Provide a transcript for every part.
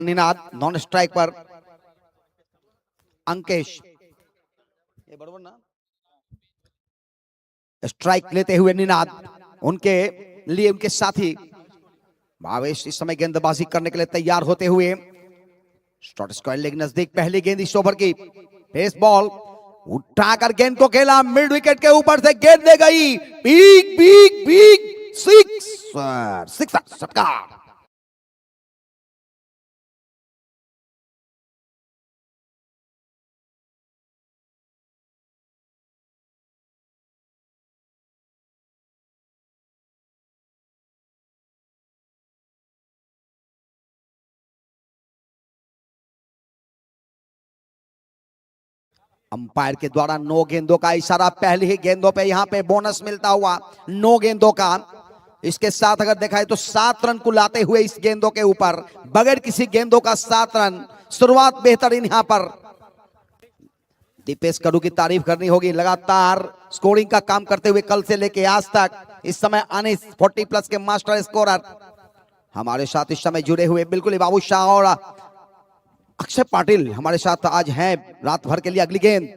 Ninad non strike पर अंकेश, ये बराबर ना, स्ट्राइक लेते हुए निनाद, उनके लिए उनके साथी भावेश इस समय गेंदबाजी करने के लिए तैयार होते हुए। शॉर्ट स्क्वायर लेग नजदीक, पहली गेंद इस ओवर की, पेस बॉल उठाकर गेंद को खेला, मिड विकेट के ऊपर से गेंद ले गई, बिग बिग बिग सिक्स षटकार। अंपायर के द्वारा 9 गेंदों का इशारा, पहली ही गेंदों पे यहां पे बोनस मिलता हुआ 9 गेंदों का। इसके साथ अगर देखा है तो 7 रन को लाते हुए इस गेंदों के ऊपर, बगैर किसी गेंदों का 7 रन, शुरुआत बेहतरीन यहां पर। दीपेश कड़ू की तारीफ करनी होगी, लगातार स्कोरिंग का काम करते हुए कल से लेके आज तक। इस समय अनिस 40+ के मास्टर स्कोरर हमारे साथ इस समय जुड़े हुए, बिल्कुल बाबू शाह और अक्षय पाटिल हमारे साथ आज हैं रात भर के लिए। अगली गेंद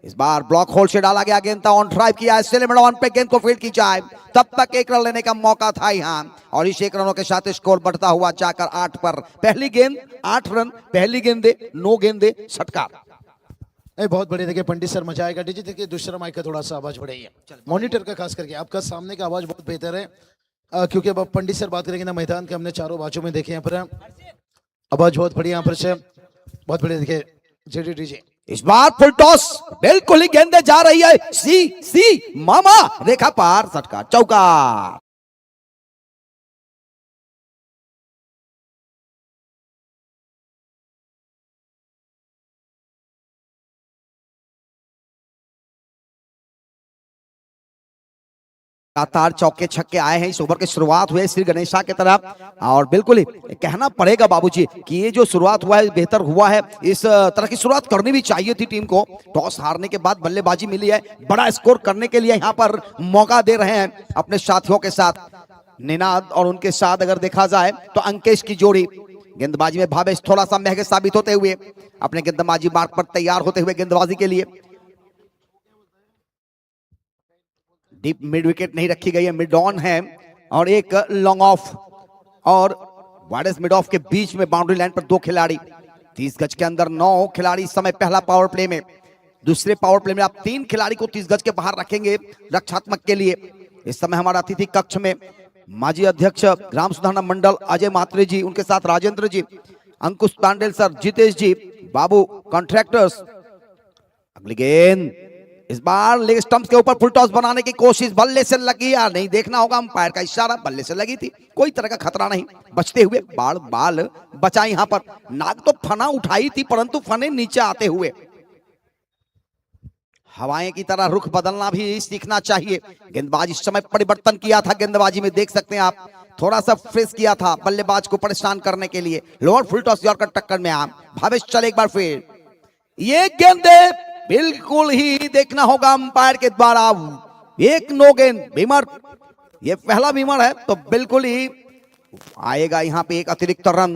इस बार ब्लॉक होल से डाला गया, गेंद था ऑन ड्राइव किया, मिड ऑन पे गेंद को फील्ड की जाए, तब तक 1 रन लेने का मौका था यहां, और इस 1 रनों के साथ स्कोर बढ़ता हुआ जाकर 8 पर। पहली गेंद 8 रन, पहली गेंदे 9 गेंदे षटकार। बहुत बढ़िया, देखिए पंडित सर मजा आएगा। डीजे देखिए दूसरा माइक का थोड़ा सा आवाज बढ़ाइए, मॉनिटर का खास करके, आपका सामने का आवाज बहुत बेहतर है, क्योंकि अब पंडित सर बात करेंगे ना मैदान के, हमने चारों बाजू में देखे यहाँ पर आवाज बहुत बढ़िया यहाँ पर से, बहुत बढ़िया। देखिए जेडी डीजे इस बार फुल टॉस, बिल्कुल ही गेंदे जा रही है, सी मामा रेखा पार, षटकार, चौका। लगातार चौके छक्के आए हैं इस ओवर की शुरुआत हुई श्री गणेशा की तरफ, और बिल्कुल ही कहना पड़ेगा बाबूजी कि ये जो शुरुआत हुआ है बेहतर हुआ है। इस तरह की शुरुआत करनी भी चाहिए थी टीम को। टॉस हारने के बाद बल्लेबाजी मिली है, बड़ा स्कोर करने के लिए यहाँ पर मौका दे रहे हैं अपने साथियों के साथ। निनाद और उनके साथ अगर देखा जाए तो अंकेश की जोड़ी, गेंदबाजी में भावेश थोड़ा सा महंगे साबित होते हुए अपने गेंदबाजी मार्ग पर तैयार होते हुए गेंदबाजी के लिए। डीप मिड विकेट नहीं रखी गई है, मिड ऑन है, और एक लॉन्ग ऑफ, और वाइडेस्ट मिड ऑफ के बीच में बाउंड्री लाइन पर 2 खिलाड़ी, 30 गज के अंदर 9 खिलाड़ी इस समय पहला पावर प्ले में। दूसरे पावर प्ले में आप 3 खिलाड़ी को 30 गज के बाहर रखेंगे रक्षात्मक के लिए। इस समय हमारा अतिथि कक्ष में माजी अध्यक्ष ग्राम सुधारना मंडल अजय मात्रे जी, उनके साथ राजेंद्र जी, अंकुश पांडेल सर, जितेश जी, बाबू कॉन्ट्रैक्टर्स। अगली गेंद इस बार लेग स्टंप्स के ऊपर फुल टॉस बनाने की कोशिश, बल्ले से लगी या नहीं देखना होगा, अंपायर का इशारा, बल्ले से लगी थी, कोई तरह का खतरा नहीं, बचते हुए बाल बचा। यहां पर नाग तो फना उठाई थी, परंतु फने नीचे आते हुए। हवाएं की तरह रुख बदलना भी सीखना चाहिए। गेंदबाज इस समय परिवर्तन किया था, गेंदबाजी में देख सकते हैं आप, थोड़ा सा फ्रेश किया था बल्लेबाज को परेशान करने के लिए। लोअर फुल टॉस यॉर्कर टक्कर में आप भावेश चले एक बार फिर, ये गेंदे बिल्कुल ही देखना होगा अंपायर के द्वारा। एक 9 गेंद बीमर, ये पहला बीमर है तो बिल्कुल ही आएगा यहां पे एक अतिरिक्त रन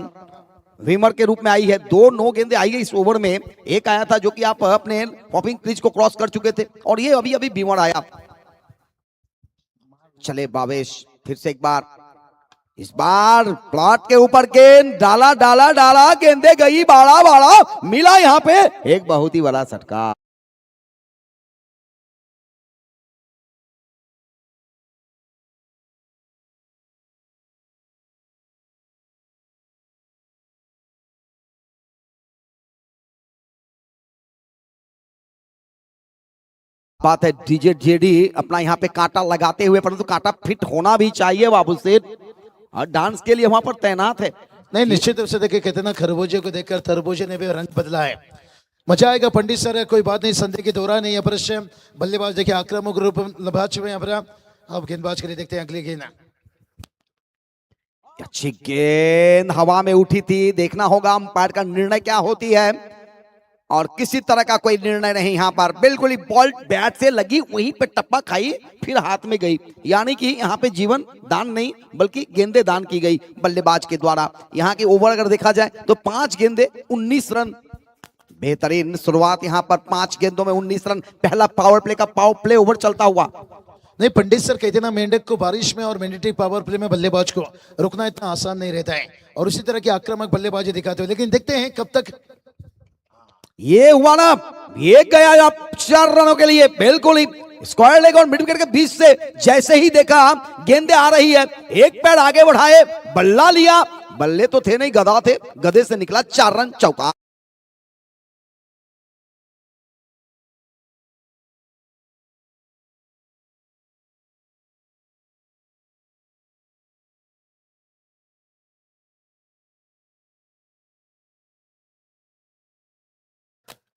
विमर के रूप में आई है। 2 9 गेंदें आई है इस ओवर में, एक आया था जो कि आप अपने पॉपिंग क्रीज को क्रॉस कर चुके थे, और ये अभी अभी बीमर आया। चले भावेश फिर से एक बार, इस बार प्लॉट के ऊपर गेंद डाला, गेंदे गई बाड़ा, मिला यहां पे एक बहुत ही बड़ा षटकार। बात है डीजे जेडी अपना यहाँ पे कांटा लगाते हुए, परंतु कांटा फिट होना भी चाहिए बाबू सेठ, और डांस के लिए वहां पर तैनात है। नहीं, निश्चित रूप से देखिए कहते ना खरबूजे को देखकर तरबूजे ने भी रंग बदला है। मजा आएगा पंडित सर, कोई बात नहीं, संदेह के दौरान नहीं। यहाँ बल्लेबाज देखिए आक्रामक रूप लभाज हुए यहाँ पर। अब गेंदबाज के लिए देखते हैं अगली गेंद। अच्छी गेंद हवा में उठी थी, देखना होगा अंपायर का निर्णय क्या होती है। और किसी तरह का कोई निर्णय नहीं यहाँ पर, बिल्कुल ही बॉल बैट से लगी वहीं पे टप्पा खाई फिर हाथ में गई, यानी कि यहाँ पे जीवन दान नहीं बल्कि गेंदे दान की गई बल्लेबाज के द्वारा। यहाँ के ओवर अगर देखा जाए तो 5 गेंदे 19 रन, बेहतरीन शुरुआत यहाँ पर 5 गेंदों में 19 रन। पहला पावर प्ले का पावर प्ले ओवर चलता हुआ। नहीं, पंडित सर कहते ना मेंढक को बारिश में और मैंडेटरी पावर प्ले में बल्लेबाज को रुकना इतना आसान नहीं रहता है, और उसी तरह की आक्रामक बल्लेबाजी दिखाते हुए, लेकिन देखते हैं कब तक ये हुआ ना, ये गया आप 4 रनों के लिए, बिल्कुल ही स्क्वायर लेग और मिड विकेट के बीच से जैसे ही देखा गेंदे आ रही है, एक पैर आगे बढ़ाए, बल्ला लिया, बल्ले तो थे नहीं गधा थे, गधे से निकला 4 रन चौका।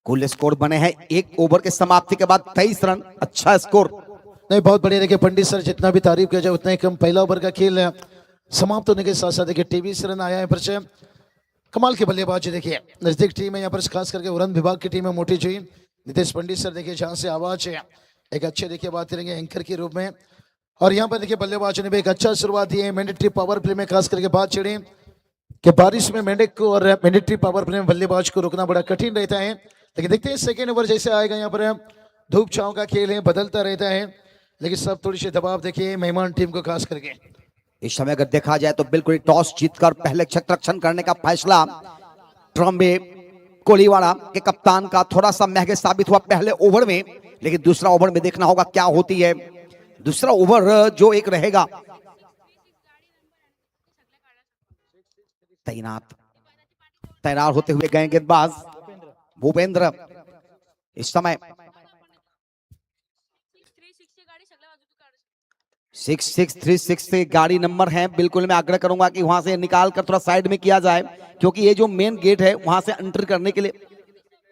कुल स्कोर बने हैं 1 ओवर के समाप्ति के बाद 23 रन, अच्छा स्कोर। नहीं, बहुत बढ़िया। देखिए पंडित सर जितना भी तारीफ किया जाए उतना ही कम। पहला ओवर का खेल समाप्त होने के साथ साथ देखिए 23 रन आया है पर से कमाल के बल्लेबाज। देखिए नजदीक टीम है यहाँ पर, खास करके उड़न विभाग की टीम है मोटी जी नितेश पंडित सर, देखिए जहां से आवाज है एक अच्छे देखिए बात करेंगे एंकर के रूप में, और यहाँ पर देखिए बल्लेबाज ने भी एक अच्छा शुरुआत दी है। मैंडेटरी पावर प्ले में खास करके बात छिड़ी कि बारिश में मेंढक को और मैंडेटरी पावर प्ले में बल्लेबाज को रोकना बड़ा कठिन रहता है, लेकिन देखते हैं सेकेंड ओवर जैसे आएगा। यहाँ पर धूप छांव का खेल है, बदलता रहता है, लेकिन सब थोड़ी सी दबाव देखिए मेहमान टीम को खास करके। इस समय अगर देखा जाए तो बिल्कुल टॉस जीतकर पहले क्षेत्ररक्षण करने का फैसला ट्रम्बे कोलीवाड़ा के कप्तान का थोड़ा सा महंगे साबित हुआ पहले ओवर में, लेकिन दूसरा ओवर में देखना होगा क्या होती है। दूसरा ओवर जो एक रहेगा तैनात होते हुए गए गेंदबाज भूपेंद्र। इस समय 6636 से गाड़ी नंबर है, बिल्कुल मैं आग्रह करूंगा कि वहां से निकाल कर थोड़ा साइड में किया जाए, क्योंकि ये जो मेन गेट है वहां से एंटर करने के लिए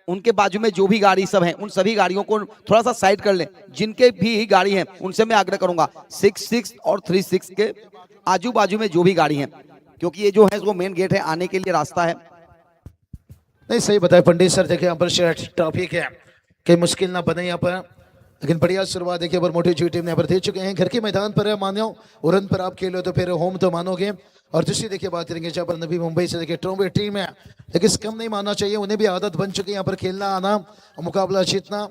उनके बाजू में जो भी गाड़ी सब है उन सभी गाड़ियों को थोड़ा सा साइड कर लें, जिनके भी गाड़ी है उनसे मैं आग्रह करूंगा 66 और 36 के आजू बाजू में जो भी गाड़ी है, क्योंकि ये जो है वो मेन गेट है, आने के लिए रास्ता है। नहीं सही बताया पंडित सर, देखिए यहाँ पर ट्रैफिक है कहीं मुश्किल ना बने यहाँ पर, लेकिन बढ़िया शुरुआत देखिए पर मोटी जी टीम ने यहाँ पर दे चुके हैं। घर के मैदान पर है मानो, उड़न पर आप खेलो तो फिर होम तो मानोगे। और दूसरी देखिए बात करेंगे जहाँ पर नवी मुंबई से देखिए ट्रॉम्बे टीम है, लेकिन कम नहीं मानना चाहिए, उन्हें भी आदत बन चुकी है यहाँ पर खेलना आना और मुकाबला जीतना,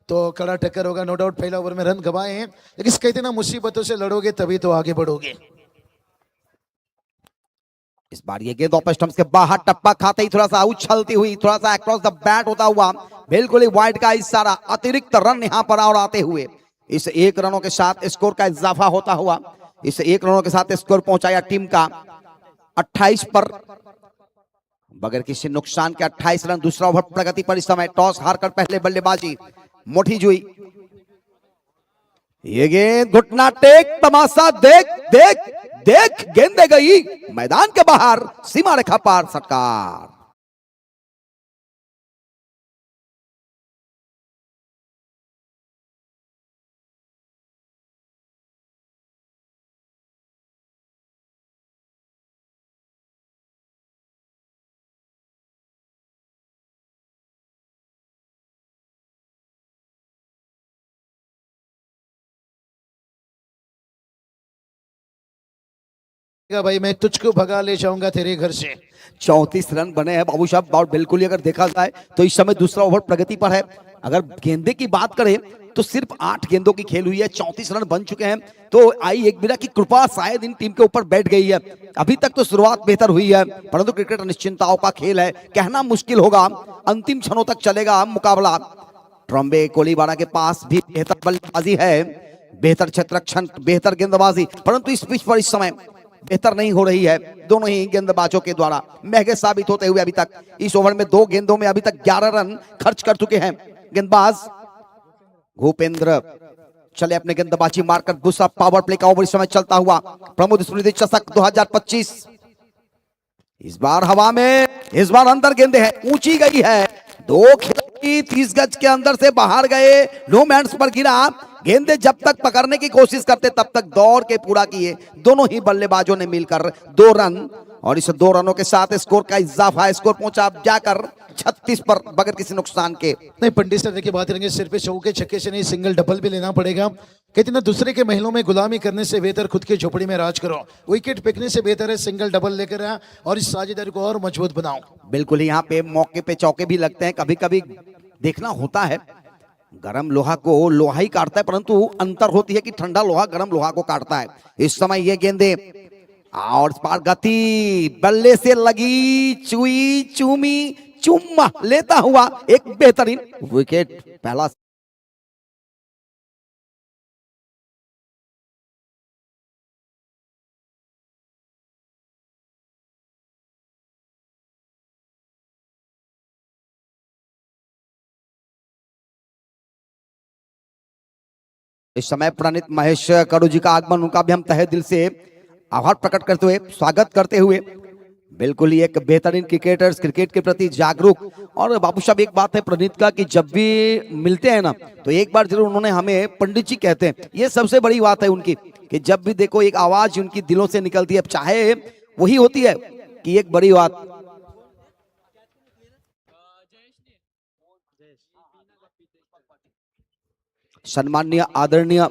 तो कड़ा टक्कर होगा नो डाउट। पहला ओवर में रन गवाए हैं, लेकिन कहते ना मुसीबतों से लड़ोगे तभी तो आगे बढ़ोगे। इस बार ये गेंद ऑफ स्टंप्स के बाहर टप्पा खाते ही थोड़ा सा उछलती हुई थोड़ा सा अक्रॉस द बैट होता हुआ बिल्कुल ही वाइड का इशारा, अतिरिक्त रन यहां पर और आते हुए इस 1 रनों के साथ स्कोर का इजाफा होता हुआ, इस 1 रनों के साथ स्कोर पहुंचाया टीम का 28 पर, बगैर किसी नुकसान के 28 रन। दूसरा ओवर प्रगति पर इस समय, टॉस हारकर पहले बल्लेबाजी मोठी जुई। ये गेंद घुटना टेक, तमाशा देख देख देख, गेंदे गई मैदान के बाहर, सीमा रेखा पार सटकार। भाई मैं तुझको भगा ले जाऊंगा तेरे घर से। 34 रन बने हैं बाबू साहब, और बिल्कुल ही अगर देखा जाए तो इस समय दूसरा ओवर प्रगति पर है। अगर गेंदे की बात करें तो सिर्फ 8 गेंदों की खेल हुई है, 34 रन बन चुके हैं, तो आई एक बिना की कृपा शायद इन टीम के ऊपर बैठ गई है। अभी तक तो शुरुआत बेहतर हुई है, परंतु क्रिकेट अनिश्चितताओं का खेल है, कहना मुश्किल होगा, अंतिम क्षणों तक चलेगा मुकाबला। ट्रम्बे कोलीवाड़ा के पास भी बेहतर बल्लेबाजी है, बेहतर क्षेत्ररक्षण, बेहतर गेंदबाजी, परंतु इस पिच पर इस समय बेहतर नहीं हो रही है दोनों ही गेंदबाजों के द्वारा, महंगे साबित होते हुए अभी तक इस ओवर में 2 गेंदों में अभी तक 11 रन खर्च कर चुके हैं गेंदबाज भूपेंद्र। चले अपने गेंदबाजी मारकर दूसरा पावर प्ले का ओवर इस समय चलता हुआ। प्रमोद स्मृति चषक 2025 इस बार हवा में, इस बार अंदर गेंदे है, ऊंची गई है, 2 खिलाड़ी 30 गज के अंदर से बाहर गए, नो मैंस पर गिरा। गेंदे जब तक पकड़ने की कोशिश करते तब तक दौड़ के पूरा किए दोनों ही बल्लेबाजों ने मिलकर 2 रन, और इस 2 रनों के साथ स्कोर का इजाफा, स्कोर पहुंचा जाकर 36 पर बगैर किसी नुकसान के। नहीं पंडित सर देखिए बात करेंगे, सिर पे चौके छक्के से नहीं सिंगल डबल भी लेना पड़ेगा। कहते ना दूसरे के महलों में गुलामी करने से बेहतर खुद की झोपड़ी में राज करो। विकेट फेंकने से बेहतर है सिंगल डबल लेकर आया और इस साझेदारी को और मजबूत बनाओ। बिल्कुल यहाँ पे मौके पे चौके भी लगते हैं, कभी कभी देखना होता है। गरम लोहा को लोहा ही काटता है, परंतु अंतर होती है कि ठंडा लोहा गरम लोहा को काटता है। इस समय ये गेंदे और इस पार गति बल्ले से लगी, चुई चूमी चुम्मा लेता हुआ एक बेहतरीन विकेट। पहला इस समय प्रणीत महेश कड़ू जी का आगमन, उनका भी हम तहे दिल से आभार प्रकट करते हुए स्वागत करते हुए, बिल्कुल ही एक बेहतरीन क्रिकेटर्स, क्रिकेट के प्रति जागरूक। और बाबू साहब एक बात है प्रणीत का कि जब भी मिलते हैं ना तो एक बार जरूर उन्होंने हमें पंडित जी कहते हैं, ये सबसे बड़ी बात है उनकी कि जब भी देखो एक आवाज उनकी दिलों से निकलती है, चाहे वही होती है कि एक बड़ी बात। सन्माननीय आदरणीय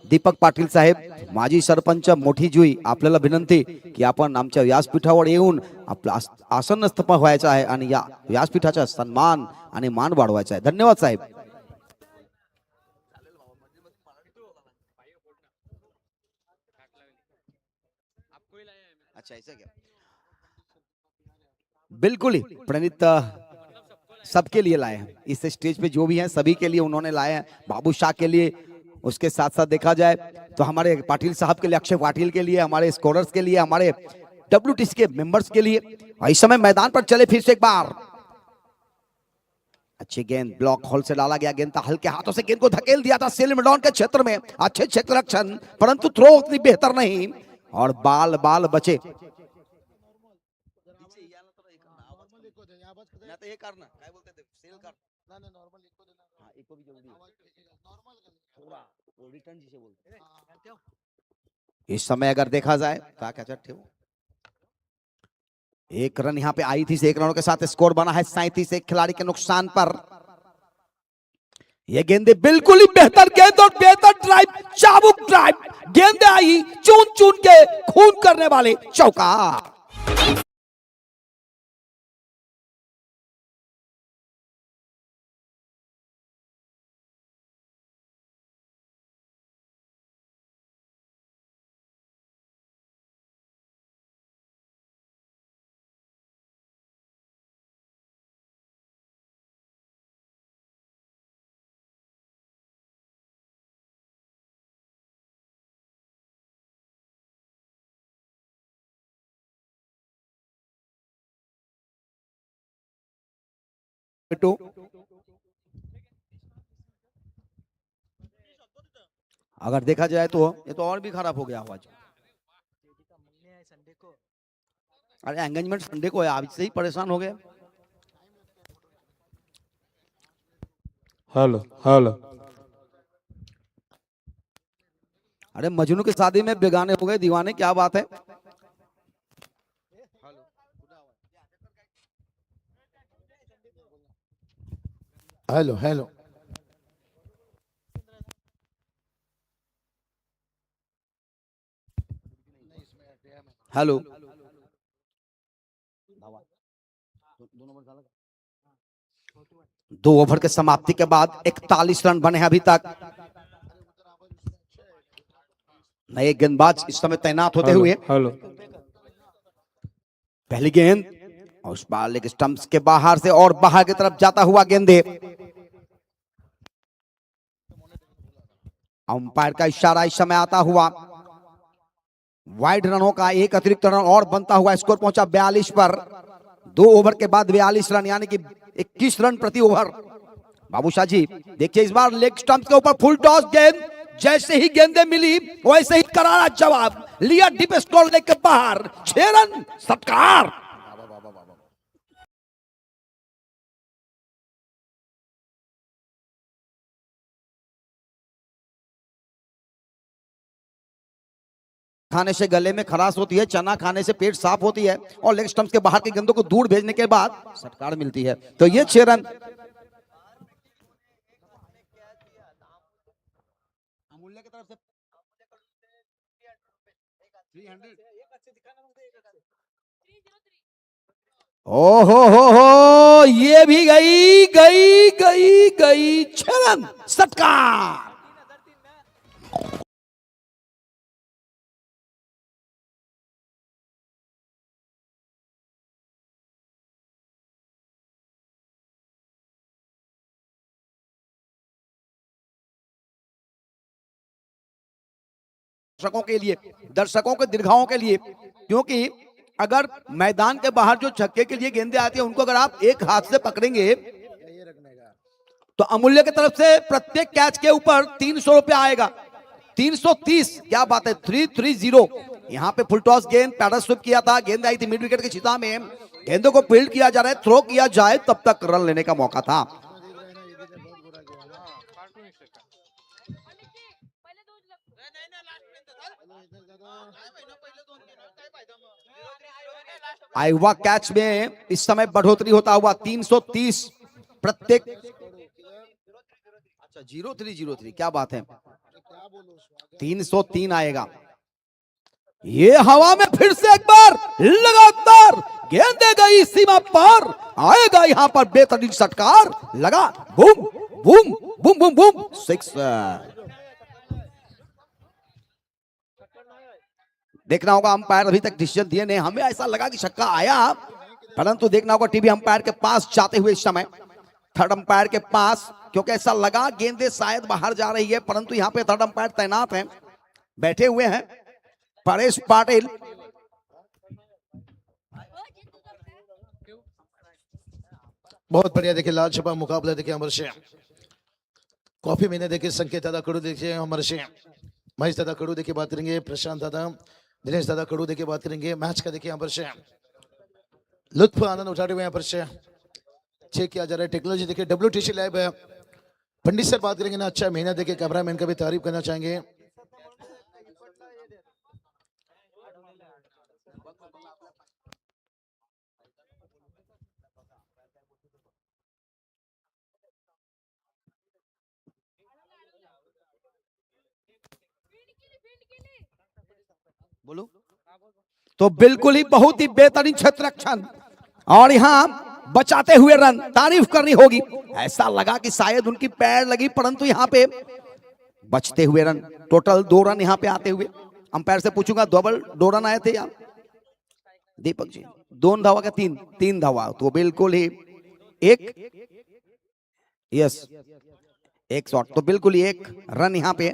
दीपक पाटील साहेब, माजी सरपंच मोठी जुई, आपल्याला विनंती की आपण आमच्या व्यासपीठावर येऊन आपलं आसनस्थ व्हायचं आहे आणि या व्यासपीठाचा सन्मान आणि मान वाढवायचा आहे। धन्यवाद साहेब। अच्छा ऐसा क्या? बिल्कुल ही प्रणीत सबके लिए लाए हैं, इस स्टेज पे जो भी हैं सभी के लिए उन्होंने लाए हैं। बाबू शाह के लिए, उसके साथ साथ देखा जाए तो हमारे पाटिल साहब के लिए, अक्षय पाटिल के लिए, हमारे स्कोरर्स के लिए, हमारे WTC के मेंबर्स के लिए। इस समय मैदान पर चले फिर से एक बार। अच्छी गेंद ब्लॉक होल से डाला गया, गेंद था हल्के हाथों से, गेंद को धकेल दिया था सेल मिडॉन के क्षेत्र में। अच्छे क्षेत्र रक्षण, परंतु थ्रो उतनी बेहतर नहीं और बाल बाल बचे। इस समय अगर देखा जाए तो एक रन यहाँ पे आई थी, एक रनों के साथ स्कोर बना है 37, एक खिलाड़ी के नुकसान पर। ये गेंदे बिल्कुल ही बेहतर गेंद और बेहतर ड्राइव, चाबुक ड्राइव, गेंदे आई चून चून के खून करने वाले चौका। टू अगर देखा जाए तो ये तो और भी खराब हो गया आवाज। अरे एंगेजमेंट संडे को है, आज से ही परेशान हो गए। Hello hello. अरे मजनू की शादी में बेगाने हो गए दीवाने, क्या बात है। Hello hello. हेलो। दो ओवर के समाप्ति के बाद 41 रन बने हैं अभी तक। नए गेंदबाज इस समय तैनात होते हुए। हेलो। पहली गेंद और उस बार लेग स्टंप्स के बाहर से और बाहर की तरफ जाता हुआ गेंदे। अंपायर का इशारा इस समय आता हुआ। वाइड रनों का एक अतिरिक्त रन और बनता हुआ स्कोर पहुंचा 42 पर। 2 ओवर के बाद 42 रन यानी कि 21 रन प्रति ओवर। बाबूशाह जी देखिए इस बार लेग स्टंप के ऊपर फुल टॉस गेंद, जैसे ही गेंदें मिली वैसे ही करारा जवाब लिया, डीप स्कोर लेके बाहर। 6 रन सत्कार। खाने से गले में खराश होती है, चना खाने से पेट साफ होती है और लेग स्टंप्स के बाहर के गेंदों को दूर भेजने के बाद षटकार मिलती है। तो ये 6 रन। अमूल्य की तरफ से 300। ओहो हो, ये भी गई गई गई गई 6 रन, षटकार। दर्शकों के दीर्घाओं के लिए, क्योंकि अगर मैदान के बाहर जो छक्के के लिए गेंदें आती है उनको अगर आप एक हाथ से पकड़ेंगे तो अमूल्य की तरफ से प्रत्येक कैच के ऊपर 300 रुपया आएगा। 330, क्या बात है, 330। यहाँ पे फुल टॉस गेंद पैडल स्विप किया था, गेंद आई थी मिड विकेट की छिता में, गेंदों को फील्ड किया जा रहा है, थ्रो किया जाए तब तक रन लेने का मौका था। आइवा कैच में इस समय बढ़ोतरी होता हुआ 330 प्रत्येक। अच्छा 0303, क्या बात है, 303 आएगा। ये हवा में फिर से एक बार लगातार गेंदे गई सीमा पार, आएगा यहां पर बेहतरीन षटकार, लगा boom boom boom boom boom, 6। देखना होगा, अंपायर अभी तक डिसीजन दिए नहीं, हमें ऐसा लगा कि छक्का आया, परंतु देखना होगा टीवी अंपायर के पास जाते हुए इस समय, थर्ड अंपायर के पास, क्योंकि ऐसा लगा गेंदे शायद बाहर जा रही है, परंतु यहां पे थर्ड अंपायर तैनात हैं, बैठे हुए हैं परेश पाटिल। बहुत बढ़िया, देखिए लाल छपा मुकाबला, देखिए अमर सिंह कॉफी मैंने देखिए संकेत दादा कड़ू, देखिए अमर सिंह महेश दादा कड़ू देखिए बात करेंगे, प्रशांत दादा दिनेश दादा कड़ू देखिए बात करेंगे। मैच का देखिए यहाँ पर से लुत्फ आनंद उठाते हुए यहाँ पर से चेक किया जा रहा है टेक्नोलॉजी, देखिए WTC लैब है। पंडित सर बात करेंगे ना, अच्छा महीना देखिए, कैमरामैन का भी तारीफ करना चाहेंगे। बोलो तो बिल्कुल ही बहुत ही बेहतरीन क्षेत्र रक्षण और यहां बचाते हुए रन, तारीफ करनी होगी। ऐसा लगा कि शायद उनकी पैर लगी, परंतु यहां पे बचते हुए रन, टोटल 2 रन यहां पे आते हुए। अंपायर से पूछूंगा, डबल 2 रन आए थे यार दीपक जी, 2 धावा का 3 धावा, तो बिल्कुल ही एक शॉट, तो बिल्कुल ही 1 रन यहां पे।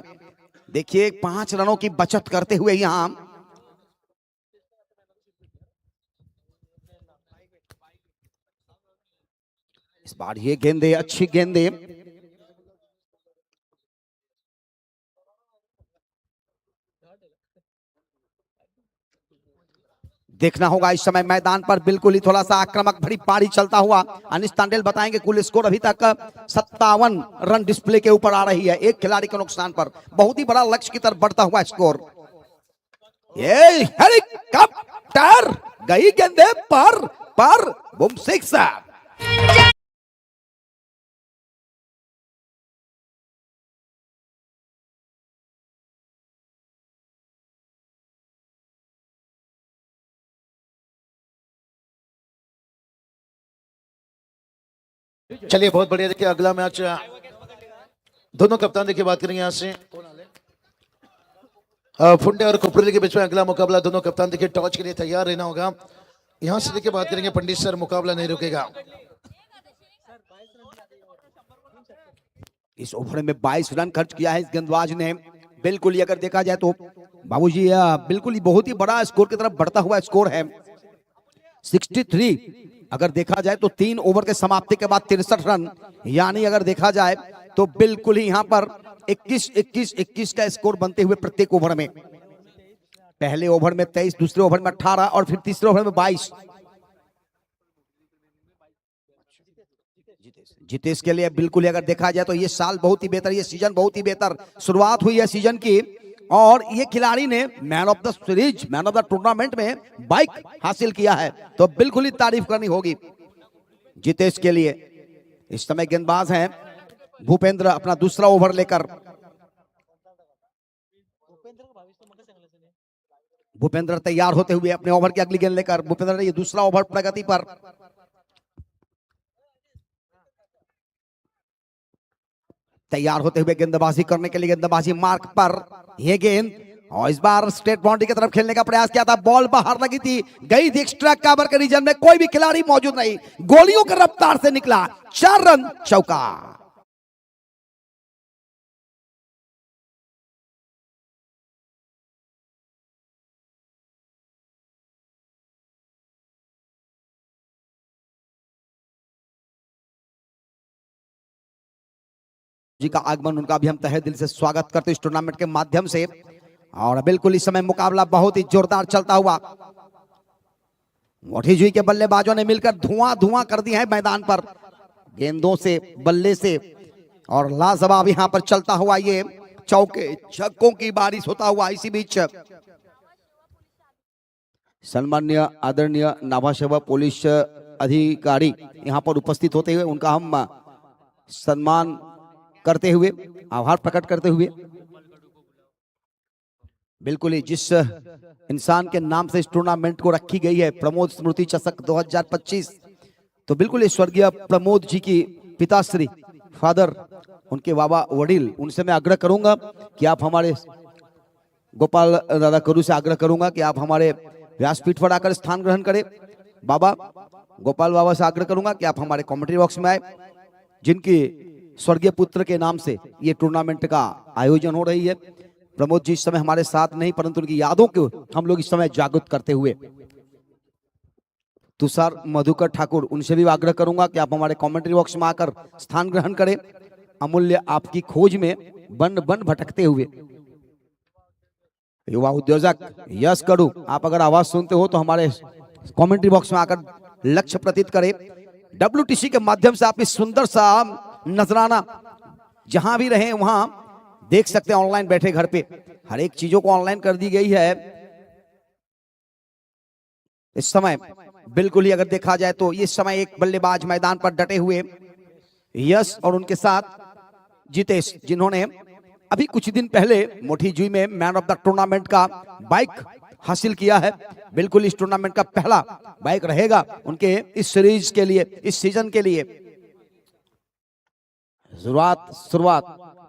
देखिए 5 रनों की बचत करते हुए यहां इस बार ये गेंदे, अच्छी गेंदे, देखना होगा इस समय मैदान पर बिल्कुल ही थोड़ा सा आक्रामक भरी पारी चलता हुआ। अनिश तांडेल बताएंगे कुल स्कोर अभी तक 57 रन डिस्प्ले के ऊपर आ रही है, एक खिलाड़ी के नुकसान पर, बहुत ही बड़ा लक्ष्य की तरफ बढ़ता हुआ स्कोर। ये हेलीकॉप्टर गई गेंदे पर बूम 6। चलिए बहुत बढ़िया, देखिए अगला मैच दोनों कप्तान देखिए बात करेंगे यहाँ से फुंडे और कुपरेली के बीच में अगला मुकाबला। दोनों कप्तान देखिए टॉस के लिए तैयार रहना होगा। यहाँ से देखिए बात करेंगे पंडित सर, मुकाबला नहीं रुकेगा। इस ओवर में 22 रन खर्च किया है इस गेंदबाज ने, बिल्कुल ही अगर देखा जाए तो बाबूजी बिल्कुल ही बहुत ही बड़ा स्कोर की तरफ बढ़ता हुआ स्कोर है 63। अगर देखा जाए तो 3 ओवर के समाप्ति के बाद 63 रन, यानी अगर देखा जाए तो बिल्कुल ही यहां पर 21 का स्कोर बनते हुए प्रत्येक ओवर में। पहले ओवर में 23, दूसरे ओवर में 18 और फिर तीसरे ओवर में 22। जितेश के लिए बिल्कुल ही अगर देखा जाए तो ये साल बहुत ही बेहतर, ये सीजन बहुत ही बेहतर शुरुआत हुई है सीजन की, और ये खिलाड़ी ने man of the series, man of the tournament में बाइक हासिल किया है, तो बिल्कुल ही तारीफ करनी होगी जितेश के लिए। इस समय गेंदबाज हैं भूपेंद्र अपना दूसरा ओवर लेकर। भूपेंद्र तैयार होते हुए अपने ओवर की अगली गेंद लेकर। भूपेंद्र ने ये दूसरा ओवर प्रगति पर। तैयार होते हुए गेंदबाजी करने के लिए, गेंदबाजी मार्क पर। यह गेंद और इस बार स्ट्रेट बाउंड्री की तरफ खेलने का प्रयास किया था, बॉल बाहर लगी थी, गई थी एक्स्ट्रा कवर के रीजन में, कोई भी खिलाड़ी मौजूद नहीं, गोलियों की रफ्तार से निकला 4 रन चौका। जी का आगमन, उनका भी हम तहे दिल से स्वागत करते इस टूर्नामेंट के माध्यम से। और बिल्कुल इस समय मुकाबला बहुत ही जोरदार चलता हुआ। मोठी जुई के बल्लेबाजों ने मिलकर धुआं धुआं कर दिया है मैदान पर, गेंदों से, बल्ले से, और लाजवाब यहां पर चलता हुआ ये चौके छक्कों की बारिश होता हुआ। इसी बीच सम्मान्य आदरणीय नाभा सेवा पुलिस अधिकारी यहां पर उपस्थित होते हुए उनका हम सम्मान करते हुए, आभार प्रकट करते हुए, बिल्कुल ही जिस इंसान के नाम से इस टूर्नामेंट को रखी गई है, प्रमोद स्मृति चषक 2025, तो बिल्कुल ही स्वर्गीय प्रमोद जी की पिताश्री, फादर, उनके बाबा वडील, उनसे मैं आग्रह करूंगा कि आप हमारे गोपाल दादा करू से आग्रह करूंगा कि आप हमारे व्यासपीठ पर आकर स्थान ग्रहण करें। बाबा गोपाल बाबा से आग्रह करूंगा कि आप हमारे कमेंट्री बॉक्स में आए, जिनकी स्वर्गीय पुत्र के नाम से ये टूर्नामेंट का आयोजन हो रही है। प्रमोद जी इस समय हमारे साथ नहीं, परंतु उनकी यादों को हम लोग इस समय जागृत करते हुए तुषार मधुकर ठाकुर, उनसे भी आग्रह करूंगा कि आप हमारे कमेंट्री बॉक्स में आकर स्थान ग्रहण करें। अमूल्य आपकी खोज में बन बन भटकते हुए युवा उद्योजक यश करू, आप अगर आवाज सुनते हो तो हमारे कमेंट्री बॉक्स में आकर लक्ष्य प्रतीत करें। WTC के माध्यम से आप इस सुंदर सा नजराना जहां भी रहे वहां देख सकते हैं। ऑनलाइन बैठे घर पे हर एक चीजों को ऑनलाइन कर दी गई है इस समय। बिल्कुल ही अगर देखा जाए तो इस समय एक बल्लेबाज मैदान पर डटे हुए यश और उनके साथ जितेश, जिन्होंने अभी कुछ दिन पहले मोठी जुई में मैन ऑफ द टूर्नामेंट का बाइक हासिल किया है। बिल्कुल इस टूर्नामेंट का पहला बाइक रहेगा उनके इस सीरीज के लिए, इस सीजन के लिए। शुरुआत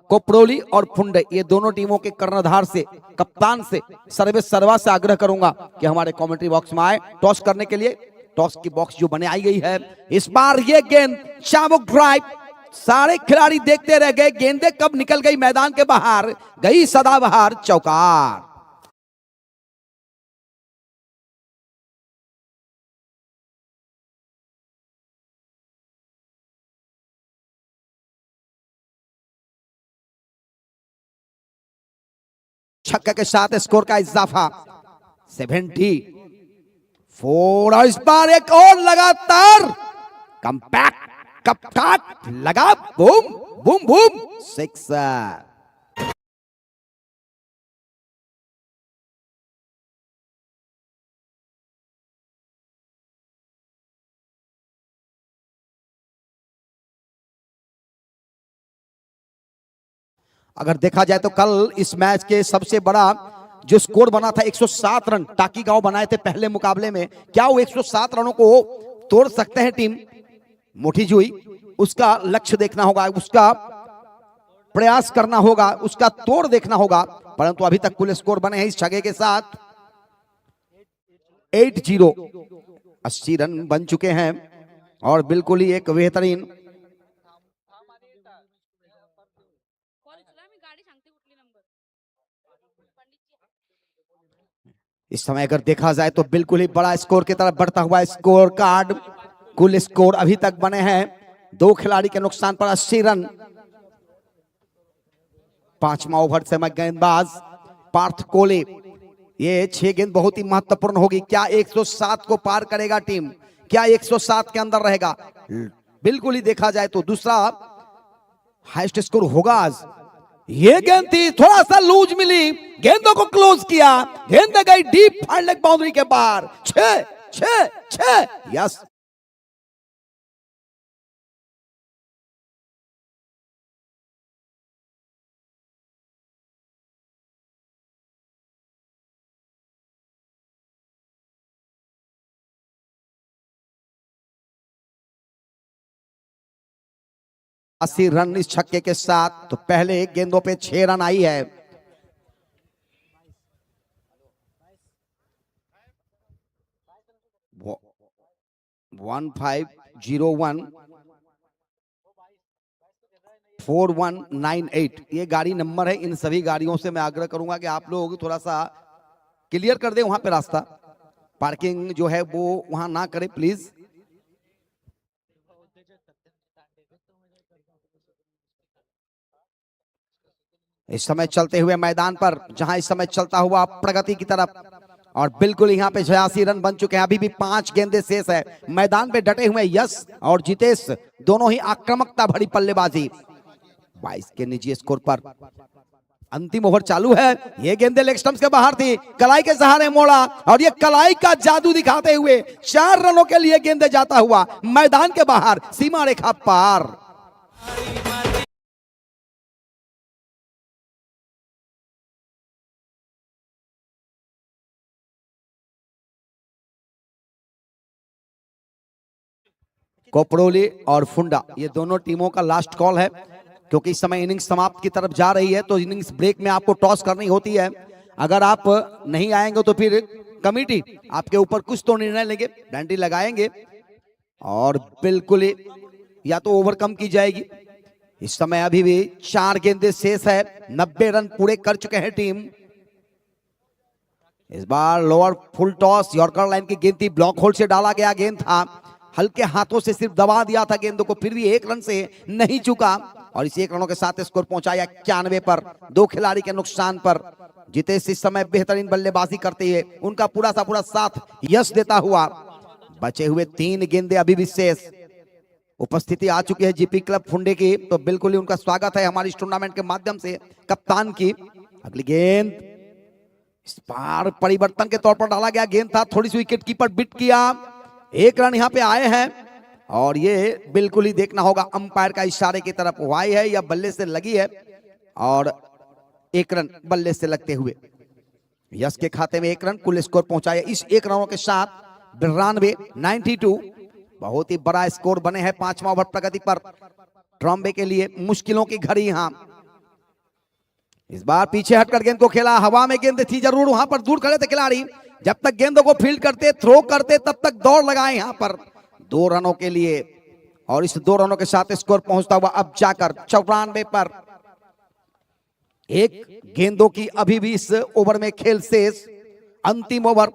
कोपरोली और फुंडे, ये दोनों टीमों के कर्णधार से, कप्तान से, सर्वे सर्वा से आग्रह करूंगा कि हमारे कमेंट्री बॉक्स में आए टॉस करने के लिए। टॉस की बॉक्स जो बने आई गई है, इस बार ये गेंद चाबुक ड्राइव, सारे खिलाड़ी देखते रह गए, गेंदें कब निकल गई मैदान के बाहर, गई सदाबहार चौकार। छक्के के साथ स्कोर का इजाफा 74। और इस बार एक और लगातार कम्पैक्ट कपकाट लगा, बूम बूम बूम, 6। अगर देखा जाए तो कल इस मैच के सबसे बड़ा जो स्कोर बना था 107 रन टाकी गांव बनाए थे पहले मुकाबले में, क्या वो 107 रनों को तोड़ सकते हैं टीम मोठी जुई? उसका लक्ष्य देखना होगा, उसका प्रयास करना होगा, उसका तोड़ देखना होगा। परंतु अभी तक कुल स्कोर बने हैं इस छगे के साथ 80, 80 रन बन चुके हैं और बिल्कुल ही एक बेहतरीन इस समय अगर देखा जाए तो बिल्कुल ही बड़ा स्कोर की तरफ बढ़ता हुआ स्कोर कार्ड। कुल स्कोर अभी तक बने हैं 2 खिलाड़ी के नुकसान पर 80 रन। 5वां ओवर से गेंदबाज पार्थ कोहली, ये 6 गेंद बहुत ही महत्वपूर्ण होगी। क्या 107 को पार करेगा टीम? क्या 107 के अंदर रहेगा? बिल्कुल ही देखा जाए तो दूसरा हाईएस्ट स्कोर होगा आज ये गेंद थी, थोड़ा सा लूज मिली, गेंदों को क्लोज किया, गेंद गई डीप फाइड लेग बाउंड्री के बाहर। 6 6 6 यस। अस्सी रन इस छक्के के साथ, तो पहले गेंदों पे 6 रन आई है। वो 1501 4198 ये गाड़ी नंबर है। इन सभी गाड़ियों से मैं आग्रह करूंगा कि आप लोग थोड़ा सा क्लियर कर दें वहां पे रास्ता, पार्किंग जो है वो वहां ना करें प्लीज। इस समय चलते हुए मैदान पर, जहां इस समय चलता हुआ प्रगति की तरफ, और बिल्कुल यहाँ पे 86 रन बन चुके हैं। अभी भी 5 गेंदें शेष है। मैदान पे डटे हुए यश और जितेश, दोनों ही आक्रामकता भरी बल्लेबाजी। 22 के निजी स्कोर पर अंतिम ओवर चालू है। ये गेंदें लेग स्टंप्स के बाहर थी, कलाई के सहारे मोड़ा, और ये कलाई का जादू दिखाते हुए 4 रनों के लिए गेंदें जाता हुआ मैदान के बाहर, सीमा रेखा पार। कोपरोली और फुंडा, ये दोनों टीमों का लास्ट कॉल है, क्योंकि इस समय इनिंग्स समाप्त की तरफ जा रही है। तो इनिंग्स ब्रेक में आपको टॉस करनी होती है। अगर आप नहीं आएंगे तो फिर कमेटी आपके ऊपर कुछ तो निर्णय लेंगे, डंडी लगाएंगे, और बिल्कुल या तो ओवर कम की जाएगी। इस समय अभी भी 4 गेंदें शेष है। 90 रन पूरे कर चुके हैं टीम। इस बार lower full toss, yorker line की गेंद थी, ब्लॉक होल्ड से डाला गया गेंद था, हल्के हाथों से सिर्फ दबा दिया था गेंद को, फिर भी 1 रन से नहीं चुका, और इस 1 रनों के साथ स्कोर पहुंचाया 91 पर। 2 खिलाड़ी के नुकसान पर जितेश इस समय बेहतरीन बल्लेबाजी करते हुए उनका पूरा सा पूरा साथ यश देता हुआ। बचे हुए 3 गेंदें अभी भी शेष। उपस्थिति आ चुकी है जीपी क्लब फुंडे की, तो बिल्कुल ही उनका स्वागत है हमारी इस टूर्नामेंट के माध्यम से। कप्तान की अगली गेंद इस बार परिवर्तन के तौर पर डाला गया गेंद था, थोड़ी सी विकेट कीपर बिट किया। 1 रन यहाँ पे आए हैं, और ये बिल्कुल ही देखना होगा अंपायर का इशारे की तरफ, वाई है या बल्ले से लगी है, और 1 रन बल्ले से लगते हुए यश के खाते में 1 रन। कुल स्कोर पहुंचाया इस 1 रनों के साथ 92। बहुत ही बड़ा स्कोर बने हैं 5वां ओवर प्रगति पर। ट्रॉम्बे के लिए मुश्किलों की घड़ी यहां। इस बार पीछे हटकर गेंद को खेला, हवा में गेंद थी जरूर, वहां पर दूर खड़े थे खिलाड़ी। जब तक गेंदों को फील्ड करते, थ्रो करते, तब तक दौड़ लगाए यहां पर 2 रनों के लिए, और इस 2 रनों के साथ स्कोर पहुंचता हुआ अब जाकर 94 पर। 1 गेंदों की अभी भी इस ओवर में खेल शेष। अंतिम ओवर,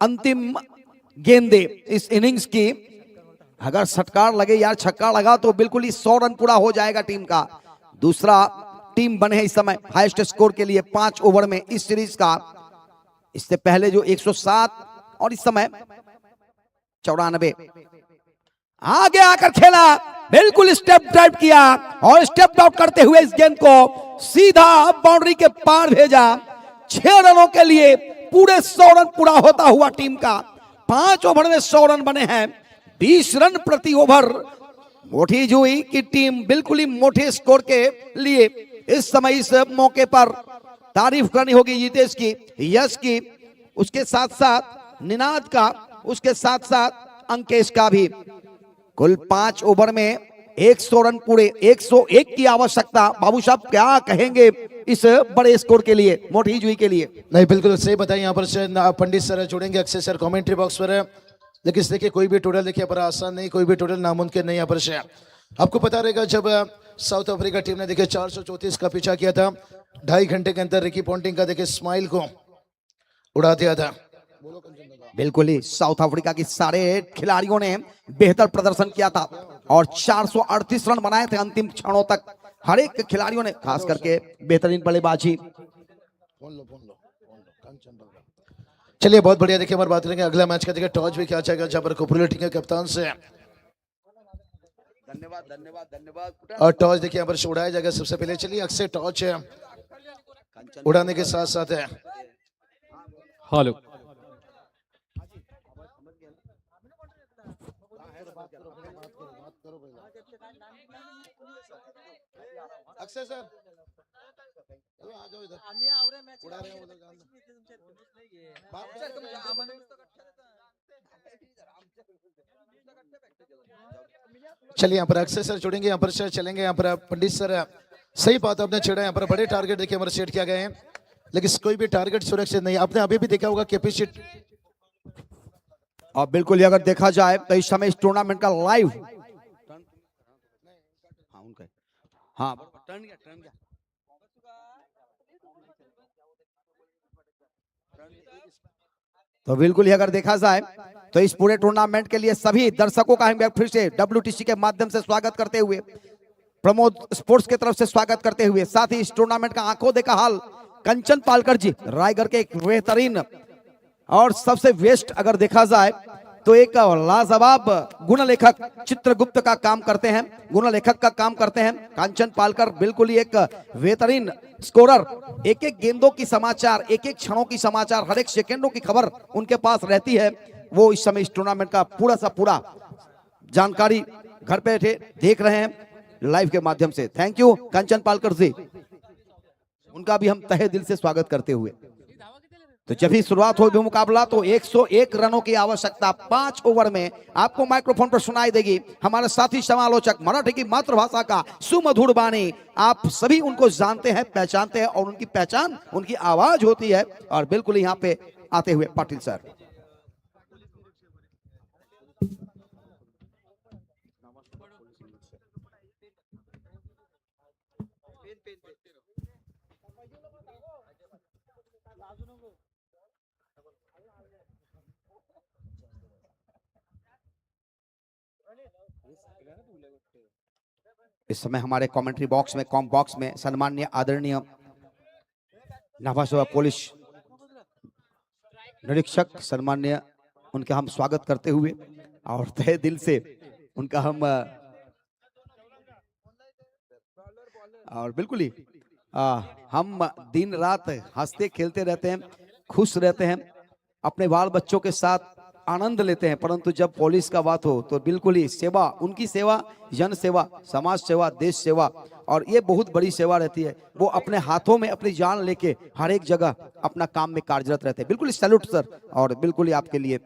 अंतिम गेंदे इस इनिंग्स की। अगर षटकार लगे यार, छक्का लगा तो बिल्कुल ही 100 रन पूरा हो जाएगा टीम का। दूसरा टीम बने है इस समय हाईएस्ट स्कोर के लिए 5 ओवर में इस सीरीज का। इससे पहले जो 107 और इस समय 94। आगे आकर खेला, बिल्कुल स्टेप ड्राइव किया, और स्टेप आउट करते हुए इस गेंद को सीधा बाउंड्री के पार भेजा। 6 रनों के लिए पूरे 100 रन पूरा होता हुआ टीम का। 5 ओवर में 100 रन बने हैं, 20 रन प्रति ओवर। मोटी जुई की टीम बिल्कुल ही मोटे स्कोर के लिए इस समय इस मौके पर तारीफ करनी होगी जितेश की, यश की, उसके साथ साथ निनाद का, उसके साथ साथ अंकेश का भी। कुल 5 ओवर में 100 रन पूरे, 101 की आवश्यकता। बाबू साहब क्या कहेंगे इस बड़े स्कोर के लिए, मोटी जुई के लिए? नहीं, बिल्कुल सही बताइए। यहाँ पर पंडित सर जुड़ेंगे अक्षय सर कमेंट्री बॉक्स पर। लेकिन देखिए कोई भी टोटल देखिए पर आसान नहीं, कोई भी टोटल नामुमकिन नहीं। यहाँ पर से आपको पता रहेगा जब साउथ अफ्रीका टीम ने देखिए 434 का पीछा किया था, 2.5 घंटे के अंदर रिकी पॉन्टिंग का देखिए स्माइल को उड़ा दिया था। बिल्कुल ही साउथ अफ्रीका की सारे खिलाड़ियों ने बेहतर प्रदर्शन किया था, और 438 रन बनाए थे अंतिम क्षणों तक। हर एक खिलाड़ियों ने खास करके बेहतरीन बल्लेबाजी। चलिए बहुत बढ़िया। देखिए हमारी बात करेंगे अगला मैच का। देखिए टॉस भी क्या चाहेगा जहाँ पर कोपरोली टीम के कप्तान से धन्यवाद धन्यवाद धन्यवाद। और टॉस देखिए यहाँ पर से उड़ाया जाएगा सबसे पहले। चलिए अक्षय टॉर्च उड़ाने के साथ साथ है हॅलो अक्षय सर आ जाओ इधर उड़ा रहे हैं उधर चलिए यहाँ पर अक्षय सर जुड़ेंगे, यहाँ पर से चलेंगे। यहाँ पर पंडित सर सही बात आपने छेड़ा। यहाँ पर बड़े टारगेट देखिए हमारे सेट किया गए हैं, लेकिन कोई भी टारगेट सुरक्षित नहीं। आपने अभी भी देखा होगा कैपेसिटी। और बिल्कुल ही अगर देखा जाए तो इस समय इस टूर्नामेंट का लाइव हाँ उनका हाँ टर्न गया तो बिल्कुल ही अगर देखा जाए तो इस पूरे टूर्नामेंट के लिए सभी दर्शकों का हम फिर से WTC के माध्यम से स्वागत करते हुए, प्रमोद स्पोर्ट्स की तरफ से स्वागत करते हुए, साथ ही इस टूर्नामेंट का आंखों देखा हाल कंचन पालकर जी रायगढ़ के एक बेहतरीन और सबसे बेस्ट अगर देखा जाए तो एक लाजवाब गुण लेखक चित्रगुप्त का काम करते हैं, गुण लेखक का काम करते हैं कांचन पालकर। बिल्कुल ही एक बेहतरीन स्कोरर, एक एक गेंदों की समाचार, एक एक क्षणों की समाचार, हर एक सेकंडों की खबर उनके पास रहती है। वो इस समय इस टूर्नामेंट का पूरा जानकारी घर पे बैठे देख रहे हैं लाइव के माध्यम से। थैंक यू कंचन पालकर जी, उनका भी हम तहे दिल से स्वागत करते हुए। तो जब ही शुरुआत होगी मुकाबला तो 101 रनों की आवश्यकता 5 ओवर में आपको माइक्रोफोन पर सुनाई देगी। हमारे साथी समालोचक मराठी की मातृभाषा का सुमधुर बानी, आप सभी उनको जानते हैं, पहचानते हैं और उनकी पहचान उनकी आवाज होती है। और बिल्कुल यहाँ पे आते हुए पाटिल सर। इस समय हमारे कमेंट्री बॉक्स में कॉम बॉक्स में सम्माननीय आदरणीय नाभासोवा पुलिस निरीक्षक सम्माननीय उनका हम स्वागत करते हुए और तहे दिल से उनका हम और बिल्कुल ही हम दिन रात हंसते खेलते रहते हैं, खुश रहते हैं, अपने बाल बच्चों के साथ आनंद लेते हैं, परंतु जब पुलिस का बात हो तो बिल्कुल ही सेवा, उनकी सेवा, जन सेवा, समाज सेवा, देश सेवा, और ये बहुत बड़ी सेवा रहती है। वो अपने हाथों में अपनी जान लेके हर एक जगह अपना काम में कार्यरत रहते हैं। बिल्कुल सैल्यूट सर, और बिल्कुल ही आपके लिए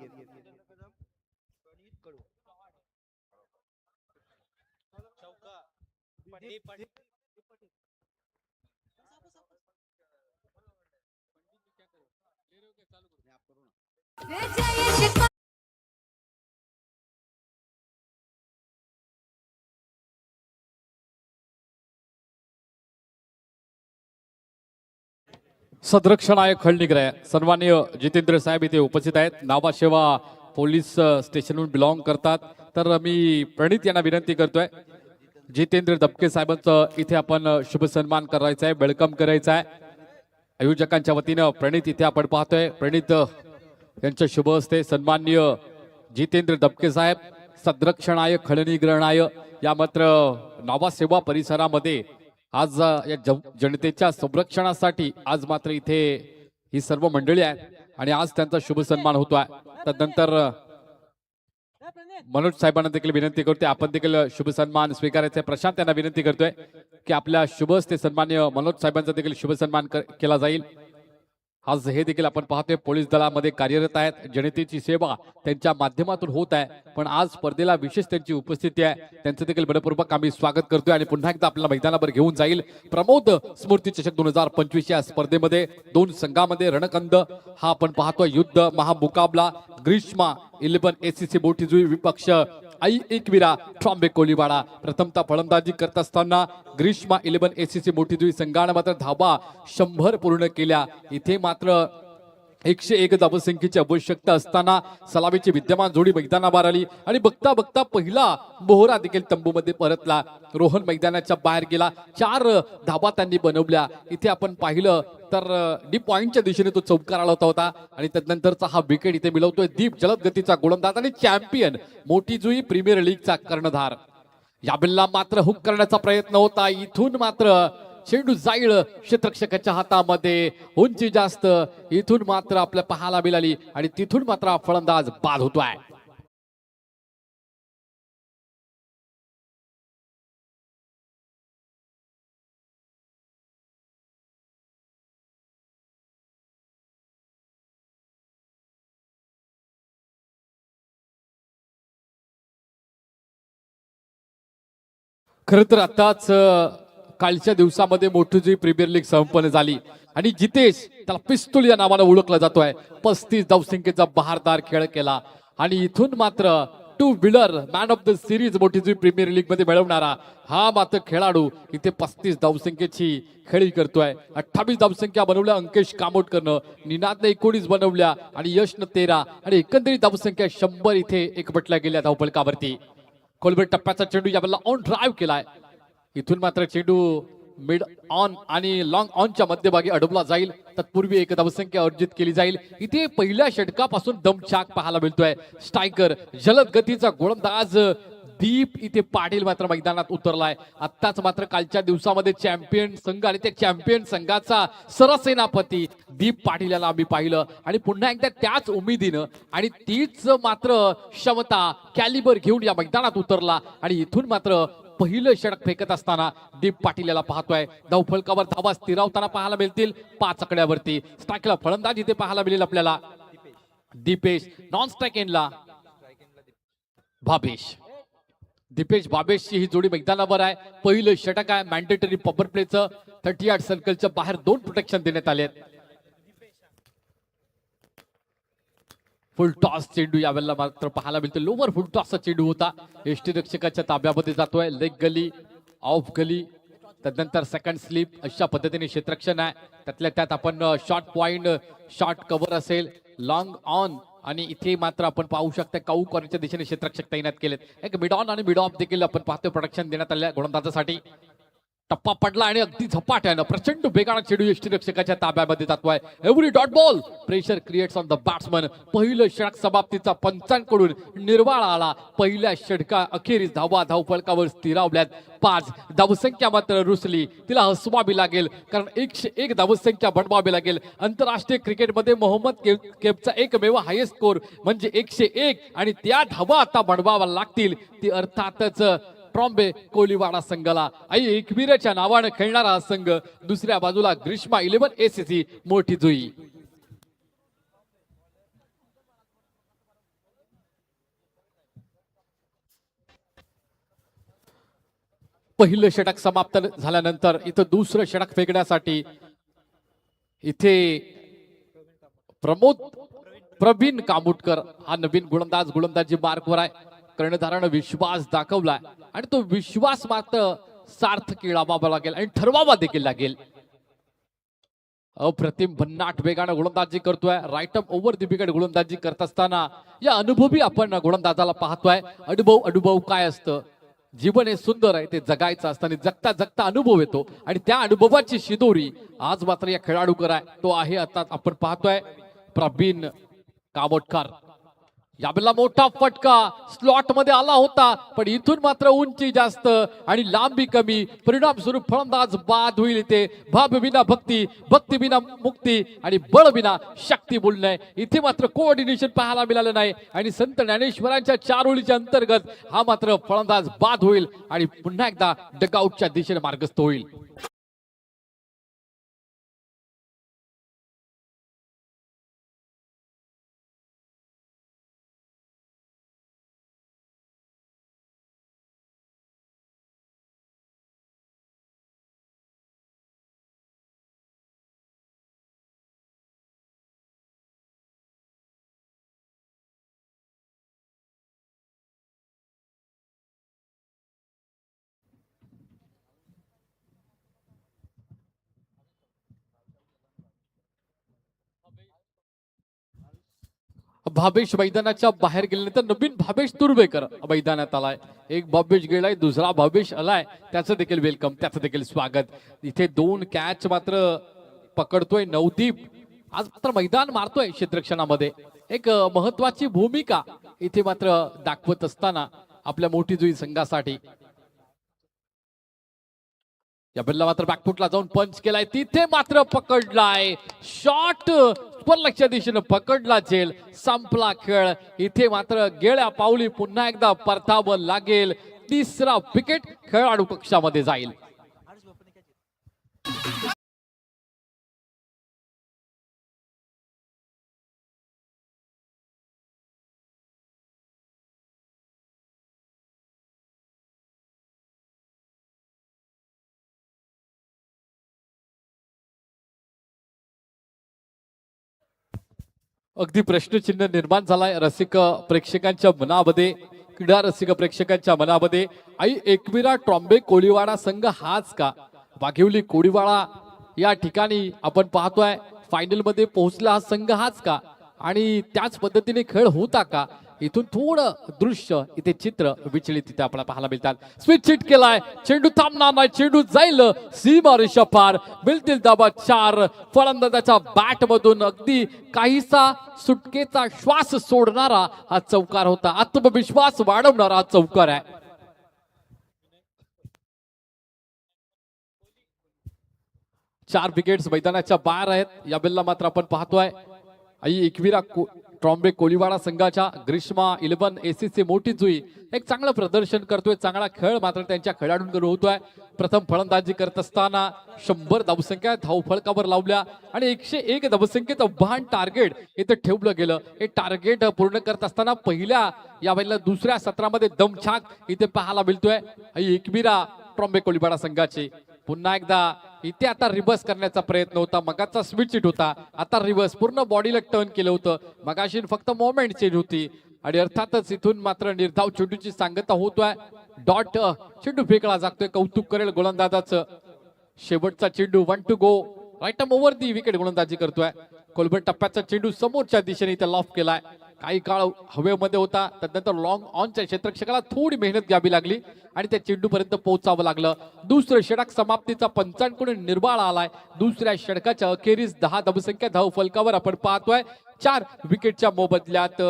सदरक्षण आयोग खळणीकर सन्माननीय जितेंद्र साहेब इथे उपस्थित आहेत, नाभासेवा पोलीस स्टेशनहून बिलॉंग करतात। तर मी प्रणित यांना विनंती करतोय, जितेंद्र दबके साहेबांचं इथे आपण शुभ सन्मान करायचा आहे, वेलकम करायचा आहे। आयोजकांच्या वतीनं प्रणित इथे आपण पाहतोय, प्रणित यांच्या शुभ हस्ते सन्माननीय जितेंद्र दबके साहेब सदरक्षणाय खळणीग्रहणाय या मात्र नाभासेवा परिसरामध्ये आज या जनतेच्या संरक्षणासाठी आज मात्र इथे ही सर्व मंडळी आहेत आणि आज त्यांचा शुभ सन्मान होतोय। तदनंतर मनोज साहेबांना देखील विनंती करतोय आपण देखील शुभ सन्मान स्वीकारायचे। प्रशांत यांना विनंती करतोय की आपल्या शुभ हस्ते सन्माननीय मनोज साहेबांचा देखील शुभ सन्मान केला जाईल। आज हे देखील आपण पाहतोय पोलीस दलामध्ये कार्यरत आहेत, जनतेची सेवा त्यांच्या माध्यमातून होत आहे, पण आज स्पर्धेला विशेष त्यांची उपस्थिती आहे, त्यांचं देखील मनपूर्वक आम्ही स्वागत करतोय। आणि पुन्हा एकदा आपल्याला मैदानावर घेऊन जाईल प्रमोद स्मृती चषक 2025 या स्पर्धेमध्ये दोन संघामध्ये रणकंद हा आपण पाहतोय, युद्ध महामुकाबला ग्रीष्मा 11 ACC मोठीजुई विपक्ष आई एकविरा ट्रॉम्बे कोलीवाडा। प्रथमतः फलंदाजी करत असताना ग्रीष्मा 11 ACC मोठीजुई संघाने मात्र धावा 100 पूर्ण केल्या। इथे मात्र 101 धावसंख्येची आवश्यकता असताना सलामीची विद्यमान जोडी मैदानावर आली आणि बघता बघता पहिला मोहरा देखील तंबूमध्ये परतला, रोहन मैदानाच्या बाहेर गेला, 4 धावा त्यांनी बनवल्या। इथे आपण पाहिलं तर डीप पॉइंटच्या दिशेने तो चौकार आला होता आणि त्यानंतरचा हा विकेट इथे मिळवतोय दीप जलद गतीचा गोलंदाज आणि चॅम्पियन मोठीजुई प्रीमियर लीगचा कर्णधार। याबिलला मात्र हुक करण्याचा प्रयत्न होता, इथून मात्र चेंडू जाईल क्षेत्ररक्षकाच्या हातामध्ये, उंची जास्त, इथून मात्र आपल्या पाहायला मिळाली आणि तिथून मात्र फलंदाज बाद होतोय. खर तर आताच कालच्या दिवसामध्ये मोठी जी प्रीमियर लीग संपन्न झाली आणि जितेश, त्याला पिस्तूल या नावाने ओळखला जातोय, 35 धावसंख्येचा बहारदार खेळ केला आणि इथून मात्र 2 wheeler man of the series मोठी जी प्रीमियर लीग मध्ये मिळवणारा हा मात्र खेळाडू इथे 35 धावसंख्येची खेळी करतोय. 28 धावसंख्या बनवल्या अंकेश कामोटकरनं, निनादने 19 बनवल्या आणि यशनं 13 आणि एकंदरीत धावसंख्या 100 इथे एकवटल्या गेल्या धावफलकावरती. कोलबेट टप्प्याचा चेंडू यावेळेला ऑन ड्राईव्ह केलाय, इथून मात्र चेंडू मिड ऑन आणि लॉंग ऑनच्या मध्यभागी अडवला जाईल, तत्पूर्वी एक धावसंख्या अर्जित केली जाईल. इथे पहिल्या षटकापासून दमछाक पाहायला मिळतोय. स्ट्रायकर जलद गतीचा गोलंदाज दीप इथे पाटील मात्र मैदानात उतरलाय. आत्ताच मात्र कालच्या दिवसामध्ये चॅम्पियन संघ आणि त्या चॅम्पियन संघाचा सरसेनापती दीप पाटील याला आम्ही पाहिलं आणि पुन्हा एकदा त्याच उमेदीनं आणि तीच मात्र क्षमता कॅलिबर घेऊन या मैदानात उतरला आणि इथून मात्र पहिलं षटक फेकत असताना दीप पाटील याला पाहतोय. धावफलकावर धावा स्थिरावताना पाहायला मिळतील 5 आकड्यावरती. स्ट्राईकला फलंदाज इथे पाहायला मिळेल आपल्याला दीपेश, नॉन स्ट्राईक एंडला भावेश. दीपेश भावेशची ही जोडी मैदानावर आहे. पहिलं षटक आहे मॅन्डेटरी पॉवर प्लेचं. 38 सर्कलच्या बाहेर 2 प्रोटेक्शन देण्यात आले. फुल टॉस चेंडू यावेळेला मात्र पाहायला मिळतो. लोवर फुल टॉसचा चेंडू होता, यष्टीरक्षकाच्या ताब्यामध्ये जातोय. लेग गली, ऑफ गली, त्यानंतर सेकंड स्लिप अशा पद्धतीने क्षेत्ररक्षण आहे. त्यातल्या त्यात आपण शॉर्ट पॉइंट, शॉर्ट कव्हर असेल, लॉंग ऑन आणि इथे मात्र आपण पाहू शकता काऊ कॉर्नरच्या दिशेने क्षेत्ररक्षक तैनात केलेत. एक मिड ऑन आणि मिड ऑफ देखील आपण पाहतोय प्रोटेक्शन देण्यात आल्या गोलंदाजासाठी. टप्पा पडला आणि अगदी झपाट्यानं प्रचंड वेगानं चेंडू यष्टीरक्षकाच्या ताब्यामध्ये जातोय. Every dot ball, pressure creates on the batsman. पहिलं षटक समाप्तीचा पंचांकडून निर्वाळा आला. पहिल्या षटका अखेरीस धावा धावफलकावर स्थिरावल्यात. 5 धावसंख्या मात्र रुसली, तिला हसवावी लागेल कारण 101 धावसंख्या बनवावी लागेल. आंतरराष्ट्रीय क्रिकेटमध्ये मोहम्मद कैफचा एकमेव हायेस्ट स्कोर म्हणजे 101 आणि त्या धावा आता बनवाव्या लागतील. ती अर्थातच ट्रॉम्बे कोलीवाडा संघाला. आई एकवीरच्या नावाने खेळणारा हा संघ, दुसऱ्या बाजूला ग्रीष्मा 11 एसीसी मोठी जुई. पहिलं षटक समाप्त झाल्यानंतर इथं दुसरं षटक फेकण्यासाठी इथे प्रवीण कामुटकर हा नवीन गोलंदाजी मार्कवर आहे. कर्णधारानं विश्वास दाखवलाय आणि तो विश्वास मात्र सार्थकी लावावा लागेल आणि ठरवावा देखील लागेल. अप्रतिम भन्नाट वेगानं गोलंदाजी करतोय. Right up over the wicket गोलंदाजी करत असताना या अनुभवी आपण गोलंदाजाला पाहतोय. अनुभव काय असतं, जीवन हे सुंदर आहे, ते जगायचं असतं आणि जगता जगता अनुभव येतो आणि त्या अनुभवाची शिदोरी आज मात्र या खेळाडूकर आहे. तो आहे आता आपण पाहतोय प्रवीण कामोटकर. यावेळेला मोठा फटका स्लॉट मध्ये आला होता, पण इथून मात्र उंची जास्त आणि लांबी कमी, परिणाम स्वरूप फलंदाज बाद होईल. इथे भाव विना भक्ती, भक्ती विना मुक्ती आणि बळ विना शक्ती बोलणं. इथे मात्र कोऑर्डिनेशन पाहायला मिळालं नाही आणि संत ज्ञानेश्वरांच्या 4 ओळीच्या अंतर्गत हा मात्र फलंदाज बाद होईल आणि पुन्हा एकदा डगआउटच्या दिशेने मार्गस्थ होईल. भावेश मैदानाच्या बाहेर गेल्यानंतर नवीन भावेश तुर्वेकर मैदानात आलाय. एक भावेश गेलाय, दुसरा भावेश आलाय, त्याचं देखील वेलकम, त्याचं देखील स्वागत. इथे 2 कॅच मात्र पकडतोय नवदीप. आज मात्र मैदान मारतोय क्षेत्ररक्षणामध्ये. एक महत्वाची भूमिका इथे मात्र दाखवत असताना आपल्या मोठी जुई संघासाठी या बल्ला मात्र बॅकफुटला जाऊन पंच केलाय, तिथे मात्र पकडलाय शॉट, लक्ष दिशेनं पकडला झेल, संपला खेळ. इथे मात्र गेल्या पावली पुन्हा एकदा परतावं लागेल. तिसरा विकेट खेळाडू कक्षामध्ये जाईल. अगदी प्रश्नचिन्ह निर्माण झालाय रसिक प्रेक्षकांच्या मनामध्ये, क्रीडा रसिक प्रेक्षकांच्या मनामध्ये. आई एकविरा ट्रॉम्बे कोळीवाडा संघ हाच का? वाघिवली कोळीवाडा या ठिकाणी आपण पाहतोय फायनल मध्ये पोहोचला हा संघ हाच का? आणि त्याच पद्धतीने खेळ होता का? इथून थोडं दृश्य इथे चित्र विचलित इथे आपल्याला पाहायला मिळतात. स्विच हिट केलाय, चेंडू थांबणार नाही, चेंडू जाईल सीमा रेषा पार. मिळतील दाबा 4. फलंदाजाच्या बॅट मधून अगदी काहीसा सुटकेचा श्वास सोडणारा हा चौकार होता. आत्मविश्वास वाढवणारा हा चौकार आहे. चार विकेट्स मैदानाच्या बाहेर आहेत. या बेलला मात्र आपण पाहतोय आई एकविरा ट्रॉम्बे कोळीवाडा संघाच्या ग्रीष्मा 11 एसीसी मोठी जुई एक चांगलं प्रदर्शन करतोय. चांगला खेळ मात्र त्यांच्या खेळाडूंकडून होतोय. प्रथम फलंदाजी करत असताना 100 धावसंख्या धावफलकावर लावल्या आणि 101 धावसंख्येचं आव्हान टार्गेट इथे ठेवलं गेलं. हे टार्गेट पूर्ण करत असताना पहिल्या या वेळेला दुसऱ्या सत्रामध्ये दमछाक इथे पाहायला मिळतोय. आई एकविरा ट्रॉम्बे कोळीवाडा संघाची पुन्हा एकदा इथे आता रिव्हर्स करण्याचा प्रयत्न होता. मगाचा स्विच हिट होता, आता रिव्हर्स पूर्ण बॉडीला टर्न केलं होतं. मगाशी फक्त मोमेंट चेंज होती आणि अर्थातच इथून मात्र निर्धाव चेंडूची सांगता होतोय. डॉट चेंडू फेकला जातोय. कौतुक करेल गोलंदाजाचं. शेवटचा चेंडू 1 to go. Right arm over the wicket गोलंदाजी करतोय. कोलबट टप्प्याचा चेंडू समोरच्या दिशेने इथे लॉफ केलाय. काही काळ हवेमध्ये होता, त्यानंतर लॉंग ऑनच्या क्षेत्ररक्षकाला थोडी मेहनत घ्यावी लागली आणि त्या चेंडूपर्यंत पोहोचावं लागलं. दुसरं षटक समाप्तीचा पंचांकडून निर्वाळा आलाय. दुसऱ्या षटकाच्या अखेरीस 10 धावसंख्या धाव फलकावर आपण पाहतोय. 4 विकेटच्या मोबदल्यात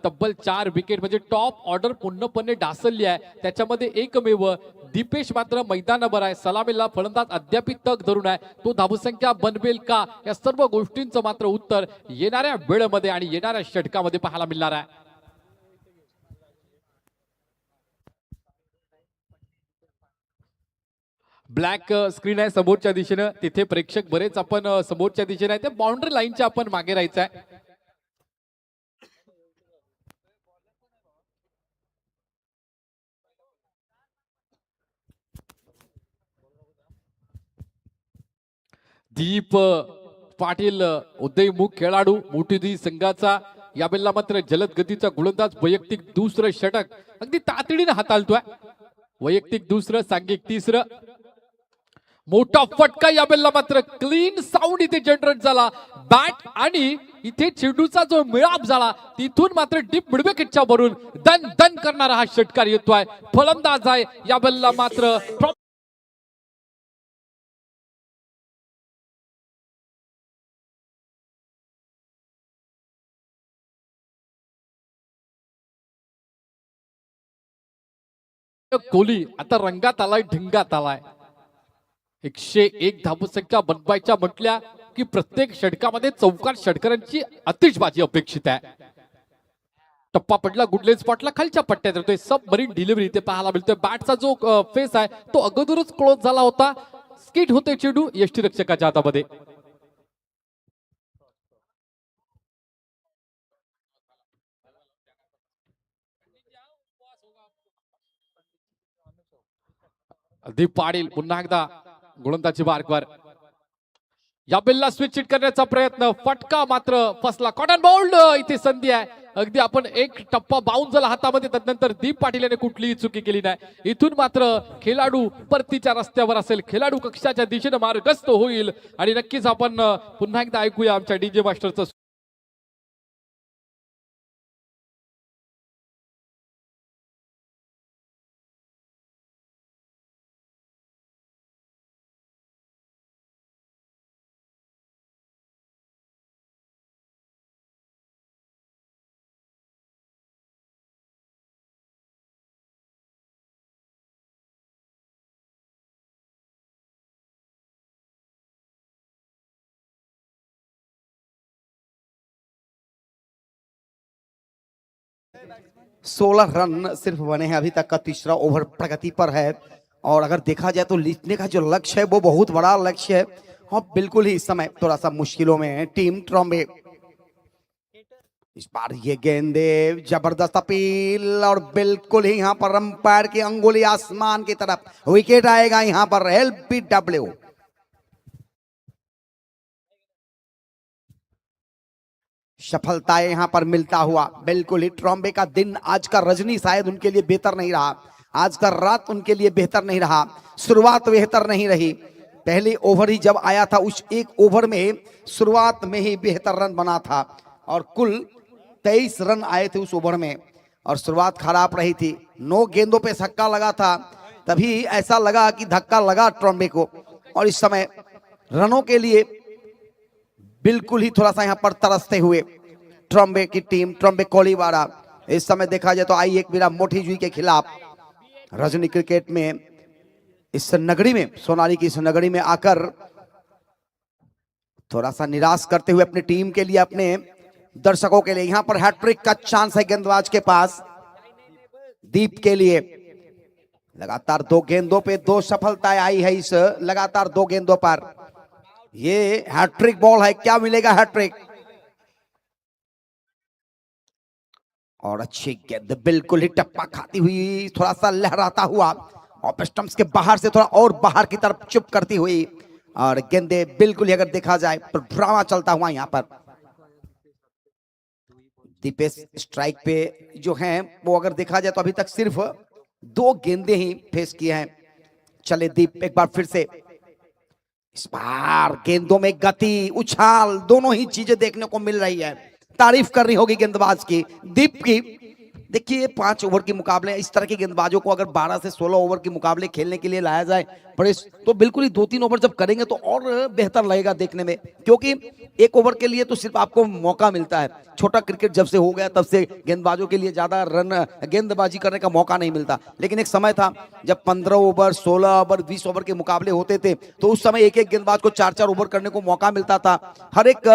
तब्बल 4 विकेट म्हणजे टॉप ऑर्डर पूर्णपणे ढासळली आहे. त्याच्यामध्ये एकमेव दीपेश मात्र मैदानावर आहे. सलामीला फलंदाज अद्याप तग धरून आहे. तो धावसंख्या बनवेल का? या सर्व गोष्टींचं मात्र उत्तर येणाऱ्या वेळेमध्ये आणि येणाऱ्या षटकामध्ये पाहायला मिळणार आहे. ब्लॅक स्क्रीन आहे समोरच्या दिशेनं, तिथे प्रेक्षक बरेच आपण समोरच्या दिशेने आहे. ते बाउंड्री लाईनच्या आपण मागे राहायचं आहे. दीप पाटील उदयमुख खेळाडू मोठी संघाचा या बेलला मात्र जलद गतीचा गोलंदाज. वैयक्तिक दुसरं षटक अगदी तातडीने हाताळतोय. वैयक्तिक दुसरं, सांघिक तिसरं. मोठा फटका या बेलला मात्र क्लीन साऊंड इथे जनरेट झाला. बॅट आणि इथे चेंडूचा जो मिळाप झाला तिथून मात्र डीप मिडविकेटच्या वरून दन दन करणारा हा षटकार येतोय. फलंदाज आहे या बेलला मात्र कोहली. आता रंगात आलाय, ढिंगात आलाय. 101 धावसंख्या बनवायच्या म्हटल्या की प्रत्येक षटकामध्ये चौकार षटकारांची आतिषबाजी अपेक्षित आहे. टप्पा पडला गुडलेन स्पॉटला, खालच्या पट्ट्यात येतोय. सबमरीन डिलिव्हरी इथे पाहायला मिळतोय. बॅटचा जो फेस आहे तो अगोदरच क्लोज झाला होता. स्किट होते चेंडू यष्टीरक्षकाच्या हातामध्ये. दीप पाटील पुन्हा एकदा गोलंदाजी मार्कवर. या बेलला स्विच हिट करण्याचा प्रयत्न, फटका मात्र फसला. कॉटन बॉल्ड इथे संधी आहे. अगदी आपण एक टप्पा बाउन्स झाला हातामध्ये, त्यानंतर दीप पाटील याने कुठलीही चुकी केली नाही. इथून मात्र खेळाडू परतीच्या रस्त्यावर असेल, खेळाडू कक्षाच्या दिशेने मार्गस्थ होईल आणि नक्कीच आपण पुन्हा एकदा ऐकूया आमच्या डीजे मास्टरचं 16 रन सिर्फ बने हैं, अभी तक का तीसरा ओवर प्रगति पर है। और अगर देखा जाए तो जीतने का जो लक्ष्य है वो बहुत बड़ा लक्ष्य है, और बिल्कुल ही इस समय थोड़ा सा मुश्किलों में है टीम ट्रॉम्बे। इस बार ये गेंदे जबरदस्त अपील, और बिल्कुल ही यहाँ पर अंपायर की अंगुली आसमान की तरफ, विकेट आएगा यहाँ पर LBW। सफलताएं यहां पर मिलता हुआ, बिल्कुल ही ट्रॉम्बे का दिन, आज का रजनी शायद उनके लिए बेहतर नहीं रहा, आज का रात उनके लिए बेहतर नहीं रहा, शुरुआत बेहतर नहीं रही। पहले ओवर ही जब आया था उस एक ओवर में शुरुआत में ही बेहतर रन बना था, और कुल 23 रन आए थे उस ओवर में, और शुरुआत खराब रही थी। 9 गेंदों पे छक्का लगा था, तभी ऐसा लगा कि धक्का लगा ट्रॉम्बे को, और इस समय रनों के लिए बिल्कुल ही थोड़ा सा यहां पर तरसते हुए ट्रॉम्बे की टीम, ट्रॉम्बे कोलीवाड़ा। इस समय देखा जाए तो आई एक बिरा मोठी जुई के खिलाफ रजनी क्रिकेट में इस नगरी में, सोनाली की इस नगरी में आकर थोड़ा सा निराश करते हुए अपनी टीम के लिए, अपने दर्शकों के लिए। यहां पर हैट्रिक का चांस है गेंदबाज के पास, दीप के लिए। लगातार 2 गेंदों पे 2 सफलताएं आई है इस लगातार 2 गेंदों पर। ये हैट्रिक बॉल है, क्या मिलेगा हैट्रिक। और अच्छी गेंद बिल्कुल ही टप्पा खाती हुई, थोड़ा सा लहराता हुआ, ऑफ स्टंप्स के बाहर से थोड़ा और बाहर की तरफ चुप करती हुई, और गेंदे बिल्कुल ही अगर देखा जाए तो ड्रामा चलता हुआ यहां पर। दीपेश स्ट्राइक पे जो हैं वो अगर देखा जाए तो अभी तक सिर्फ 2 गेंदे ही फेस किए हैं। चले दीप एक बार फिर से, इस बार गेंदों में गति, उछाल, दोनों ही चीजें देखने को मिल रही है। तारीफ करनी होगी गेंदबाज की, दीप की। देखिए 5 ओवर के मुकाबले, इस तरह के गेंदबाजों को अगर 12 से 16 ओवर के मुकाबले खेलने के लिए लाया जाए बड़े, तो बिल्कुल ही 2-3 ओवर जब करेंगे तो और बेहतर लगेगा देखने में, क्योंकि 1 ओवर के लिए तो सिर्फ आपको मौका मिलता है। छोटा क्रिकेट जब से हो गया तब से गेंदबाजों के लिए ज्यादा रन गेंदबाजी करने का मौका नहीं मिलता। लेकिन एक समय था जब 15 ओवर, 16 ओवर, 20 ओवर के मुकाबले होते थे, तो उस समय एक एक गेंदबाज को 4-4 ओवर करने को मौका मिलता था। हर एक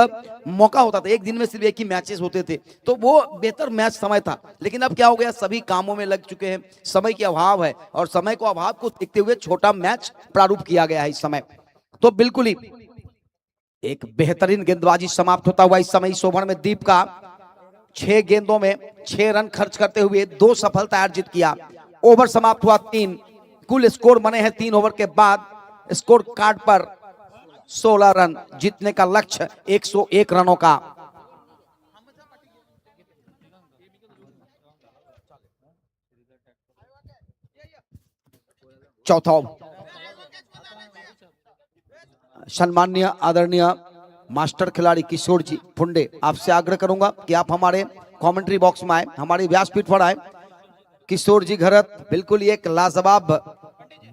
मौका होता था, एक दिन में सिर्फ एक ही मैचेस होते थे, तो वो बेहतर मैच समय था। लेकिन अब क्या हो गया, सभी कामों में लग चुके हैं, समय की अभाव है, और समय को अभाव को देखते हुए छोटा मैच प्रारूप किया गया है इस समय। तो बिल्कुल ही एक बेहतरीन गेंदबाजी समाप्त होता हुआ इस समय इस ओवर में दीप का 6 गेंदों में 6 रन खर्च करते हुए 2 सफलता अर्जित किया। ओवर समाप्त हुआ 3, कुल स्कोर बने हैं 3 ओवर के बाद स्कोर कार्ड पर 16 रन, जीतने का लक्ष्य 101 रनों का। चौथा सम्माननीय आदरणीय मास्टर खिलाड़ी किशोर जी फुंडे, आपसे आग्रह करूंगा कि आप हमारे कमेंट्री बॉक्स में आए, हमारे व्यासपीठ पर आए। किशोर जी घरत बिल्कुल एक लाजवाब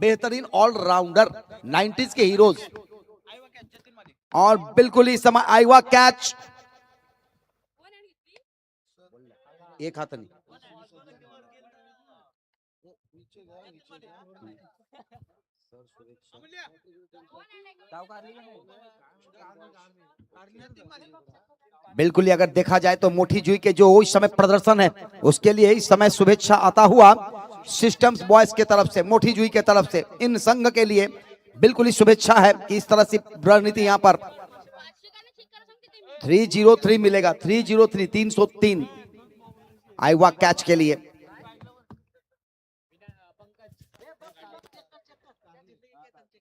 बेहतरीन ऑलराउंडर, 90s के हीरोज, और बिल्कुल ही समय आईवा कैच, एक हाथ नहीं, बिल्कुल ही अगर देखा जाए तो मोठी जुई के जो इस समय प्रदर्शन है उसके लिए इस समय शुभेच्छा आता हुआ सिस्टम्स बॉयज के तरफ से, मोठी जुई के तरफ से, इन संघ के लिए बिल्कुल ही शुभेच्छा है कि इस तरह से रणनीति यहाँ पर 303 मिलेगा, 303 303 आईवा कैच के लिए।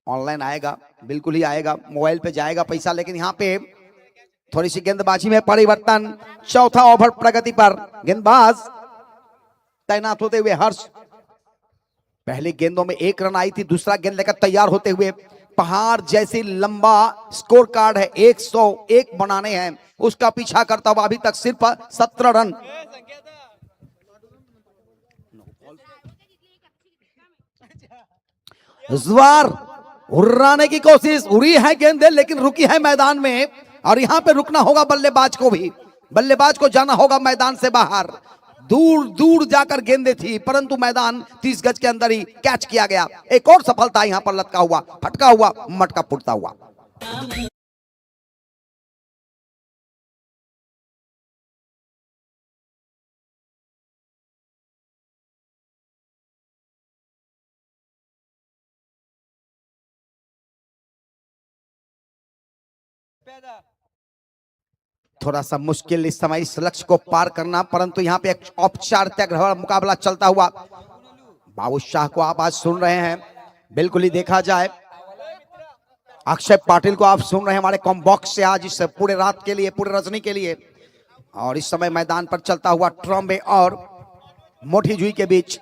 ऑनलाइन आएगा, बिल्कुल ही आएगा, मोबाइल पे जाएगा पैसा, लेकिन यहाँ पे थोड़ी सी गेंदबाजी में परिवर्तन। चौथा ओवर प्रगति पर, गेंदबाज तैनात होते हुए हर्ष, पहली गेंदों में 1 रन आई थी, दूसरा गेंद लेकर तैयार होते हुए, पहाड़ जैसी लंबा स्कोर कार्ड है, 101 बनाने हैं, उसका पीछा करता हुआ अभी तक सिर्फ 17 रन। इस बार उड़ाने की कोशिश, उड़ी है गेंदें लेकिन रुकी है मैदान में, और यहां पे रुकना होगा बल्लेबाज को भी, बल्लेबाज को जाना होगा मैदान से बाहर। दूर दूर जाकर गेंदें थी परंतु मैदान 30 गज के अंदर ही कैच किया गया। एक और सफलता यहां पर लटका हुआ, फटका हुआ, मटका फुटता हुआ। थोड़ा सा मुश्किल इस समय इस लक्ष्य को पार करना, परंतु यहाँ पे एक औपचारिकता वाला मुकाबला चलता हुआ बाबूशाह को आप आज सुन रहे हैं। बिल्कुल ही देखा जाए अक्षय पाटिल को आप सुन रहे हैं हमारे कॉम्बॉक्स से आज इस पूरे रात के लिए, पूरे रजनी के लिए। और इस समय मैदान पर चलता हुआ ट्रॉम्बे और मोठी जुई के बीच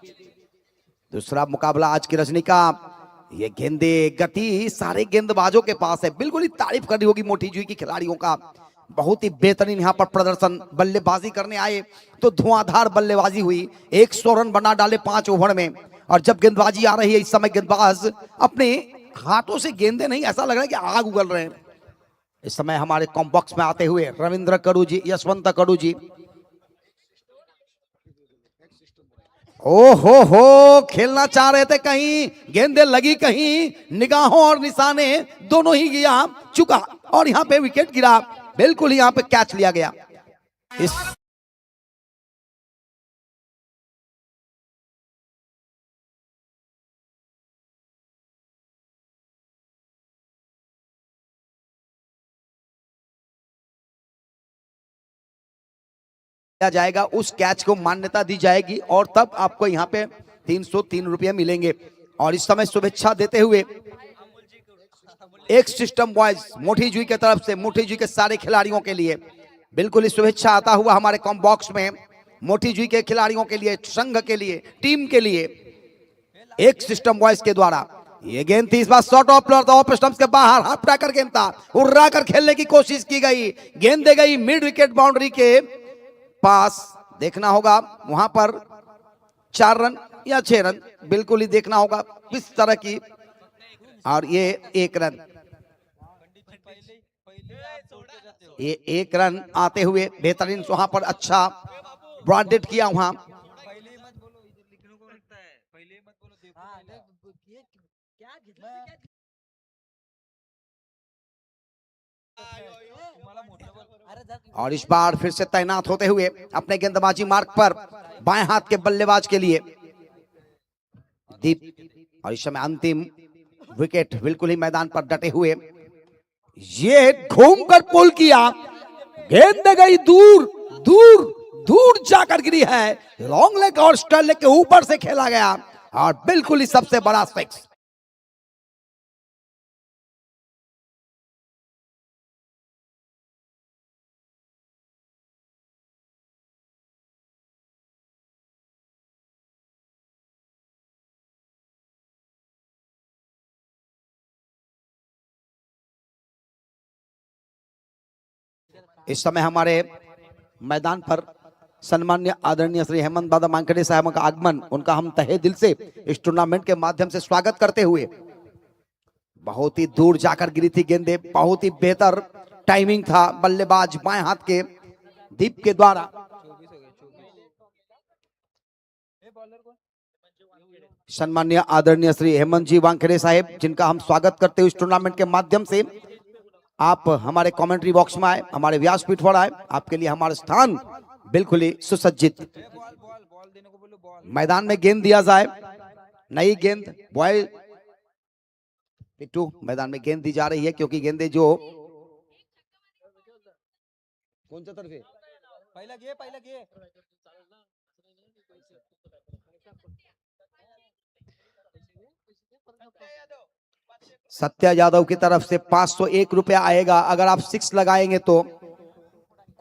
दूसरा मुकाबला आज की रजनी का। ये गेंदे गति सारे गेंदबाजों के पास है। बिल्कुल ही तारीफ करनी होगी मोठी जुई की खिलाड़ियों का, बहुत ही बेहतरीन यहाँ पर प्रदर्शन। बल्लेबाजी करने आए तो धुआंधार बल्लेबाजी हुई, 100 रन बना डाले 5 ओवर में। और जब गेंदबाजी आ रही है इस समय गेंदबाज अपने हाथों से गेंदे नहीं, ऐसा लग रहा है कि आग उगल रहे हैं। इस समय हमारे कॉम्बॉक्स में आते हुए रविंद्र कड़ू जी, यशवंत कड़ू जी। ओ हो खेलना चाह रहे थे, कहीं गेंदे लगी, कहीं निगाहों और निशाने दोनों ही गया चुका और यहाँ पे विकेट गिरा। बिल्कुल यहाँ पे कैच लिया गया। इस जाएगा, उस कैच को मान्यता दी जाएगी और तब आपको यहाँ पे 303 रुपये मिलेंगे। और इस समय शुभेच्छा देते हुए एक सिस्टम बॉयज मोठी जुई के तरफ से, मोठी जुई के सारे खिलाड़ियों के लिए बिल्कुल ही शुभेच्छा आता हुआ हमारे कॉम्बॉक्स में मोठी जुई के खिलाड़ियों के लिए, संघ के लिए, टीम के लिए एक सिस्टम बॉयज के द्वारा ये गेंद थी। इस बार शॉट ऑफ प्लेयर था, ऑफ स्टंप्स के बाहर हाफ ट्रैकर गेंद था, उड़ा कर खेलने की कोशिश की गई, गेंद दे गई मिड विकेट बाउंड्री के पास। देखना होगा वहां पर 4 रन या 6 रन, बिल्कुल ही देखना होगा किस तरह की। और ये 1 रन, ये 1 रन आते हुए बेहतरीन वहां पर अच्छा ब्रॉडहेड किया वहां। और इस बार फिर से तैनात होते हुए अपने गेंदबाजी मार्ग पर बाएं हाथ के बल्लेबाज के लिए दीप। और इस समय अंतिम विकेट बिल्कुल ही मैदान पर डटे हुए, ये घूमकर पुल किया, गेंद गई दूर दूर दूर जाकर गिरी है। लॉन्ग लेग और स्टर्न लेग के ऊपर से खेला गया और बिल्कुल ही सबसे बड़ा सिक्स। इस समय हमारे मैदान पर सम्मान्य आदरणीय श्री हेमंत दादा मांकड़े साहब का आगमन, उनका हम तहे दिल से इस टूर्नामेंट के माध्यम से स्वागत करते हुए। बहुत ही दूर जाकर गिरी थी गेंदे, बहुत ही बेहतर टाइमिंग था बल्लेबाज बाएं हाथ के दीप के द्वारा। सम्मान्य आदरणीय श्री हेमंत जी वांखेड़े साहब, जिनका हम स्वागत करते हुए इस टूर्नामेंट के माध्यम से। आप हमारे कमेंट्री बॉक्स में आए, हमारे व्यासपीठ पर आए, आपके लिए हमारा स्थान बिल्कुल ही सुसज्जित। मैदान में गेंद दिया जाए, नई गेंद बॉय पिट्टू, मैदान में गेंद दी जा रही है क्योंकि गेंदे जो कौन सा तरफ है? सत्या यादव की तरफ से 501 रुपया आएगा। अगर आप 6 लगाएंगे तो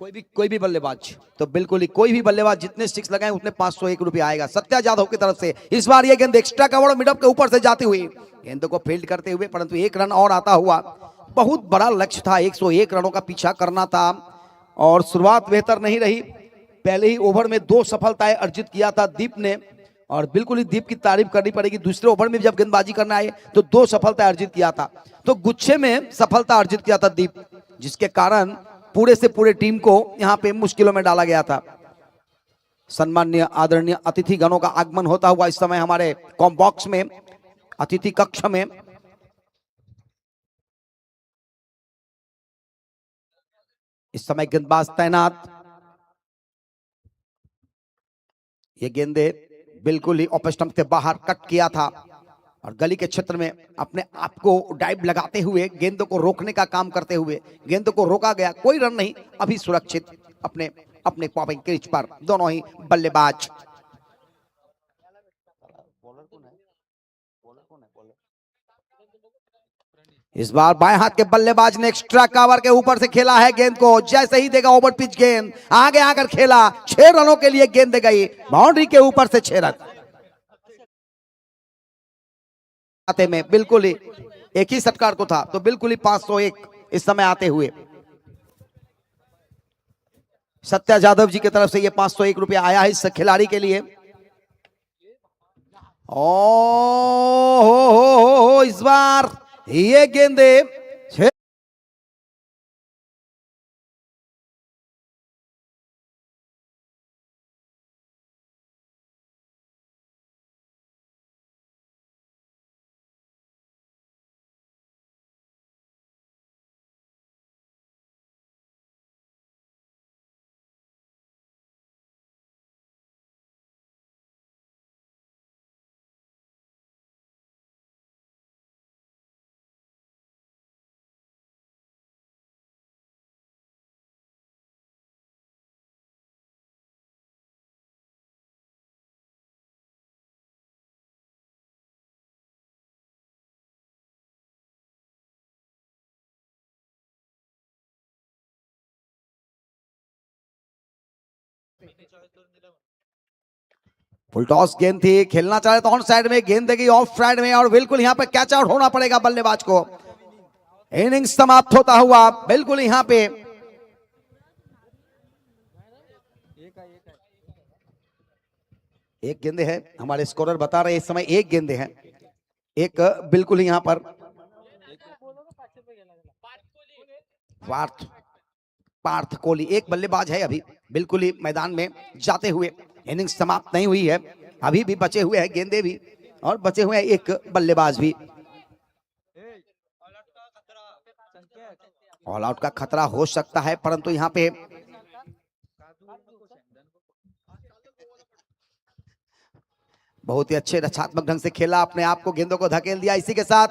कोई भी बल्लेबाज, तो बिल्कुल ही कोई भी बल्लेबाज जितने 6 लगाए उतने 501 रुपया आएगा सत्या यादव की तरफ से। इस बार ये गेंद एक्स्ट्रा कवर मिड ऑफ के ऊपर से जाती हुई गेंद को फील्ड करते हुए, परंतु 1 रन और आता हुआ। बहुत बड़ा लक्ष्य था, 101 रनों का पीछा करना था और शुरुआत बेहतर नहीं रही। पहले ही ओवर में 2 सफलताएं अर्जित किया था दीप ने और बिल्कुल ही दीप की तारीफ करनी पड़ेगी। दूसरे ओवर में जब गेंदबाजी करना आए तो 2 सफलता अर्जित किया था, तो गुच्छे में सफलता अर्जित किया था दीप, जिसके कारण पूरे से पूरे टीम को यहां पे मुश्किलों में डाला गया था। सम्मान्य आदरणीय अतिथि गणों का आगमन होता हुआ इस समय हमारे कॉम्बॉक्स में, अतिथि कक्ष में। इस समय गेंदबाज तैनात, ये गेंदे बिल्कुल ही ऑफ स्टंप से बाहर कट किया था और गली के क्षेत्र में अपने आप को डाइव लगाते हुए गेंद को रोकने का काम करते हुए गेंद को रोका गया, कोई रन नहीं, अभी सुरक्षित अपने अपने पॉपिंग क्रीज पर दोनों ही बल्लेबाज। इस बार बाएं हाथ के बल्लेबाज ने एक्स्ट्रा कवर के ऊपर से खेला है गेंद को, जैसे ही देगा ओवर पिच गेंद आगे आकर खेला, 6 रनों के लिए गेंद गई बाउंड्री के ऊपर से 6 रन। आते में बिल्कुल ही एक ही षटकार को था, तो बिल्कुल ही 501 इस समय आते हुए सत्या जादव जी की तरफ से ये 501 रुपया आया है इस खिलाड़ी के लिए। ओ हो इस बार ये गेंदे फुल टॉस गेंद थी, खेलना चाहे तो ऑन साइड में, गेंद देगी ऑफ साइड में और बिल्कुल यहां पे कैच आउट होना पड़ेगा बल्लेबाज को। इनिंग्स समाप्त होता हुआ बिल्कुल यहां पे एक गेंदे है, हमारे स्कोरर बता रहे हैं इस समय एक गेंदे हैं, एक बिल्कुल यहां पर पार्थ कोहली एक बल्लेबाज है अभी बिल्कुल ही मैदान में जाते हुए। इनिंग्स समाप्त नहीं हुई है, अभी भी बचे हुए हैं गेंदे भी और बचे हुए हैं एक बल्लेबाज भी। ऑल आउट का खतरा हो सकता है, परंतु यहां पे बहुत ही अच्छे रक्षात्मक ढंग से खेला, अपने आप को गेंदों को धकेल दिया। इसी के साथ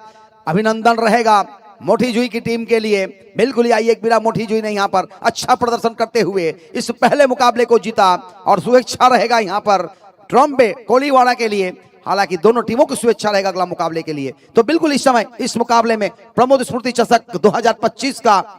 अभिनंदन रहेगा मोठी जुई की टीम के लिए। बिल्कुल ही आई एक बिरा मोठी जुई ने यहां पर अच्छा प्रदर्शन करते हुए इस पहले मुकाबले को जीता और शुभेच्छा रहेगा यहां पर ट्रम्बे कोलीवाड़ा के लिए। हालांकि दोनों टीमों को शुभेच्छा रहेगा अगला मुकाबले के लिए। तो बिल्कुल इस समय इस मुकाबले में प्रमोद स्मृति चषक 2025 का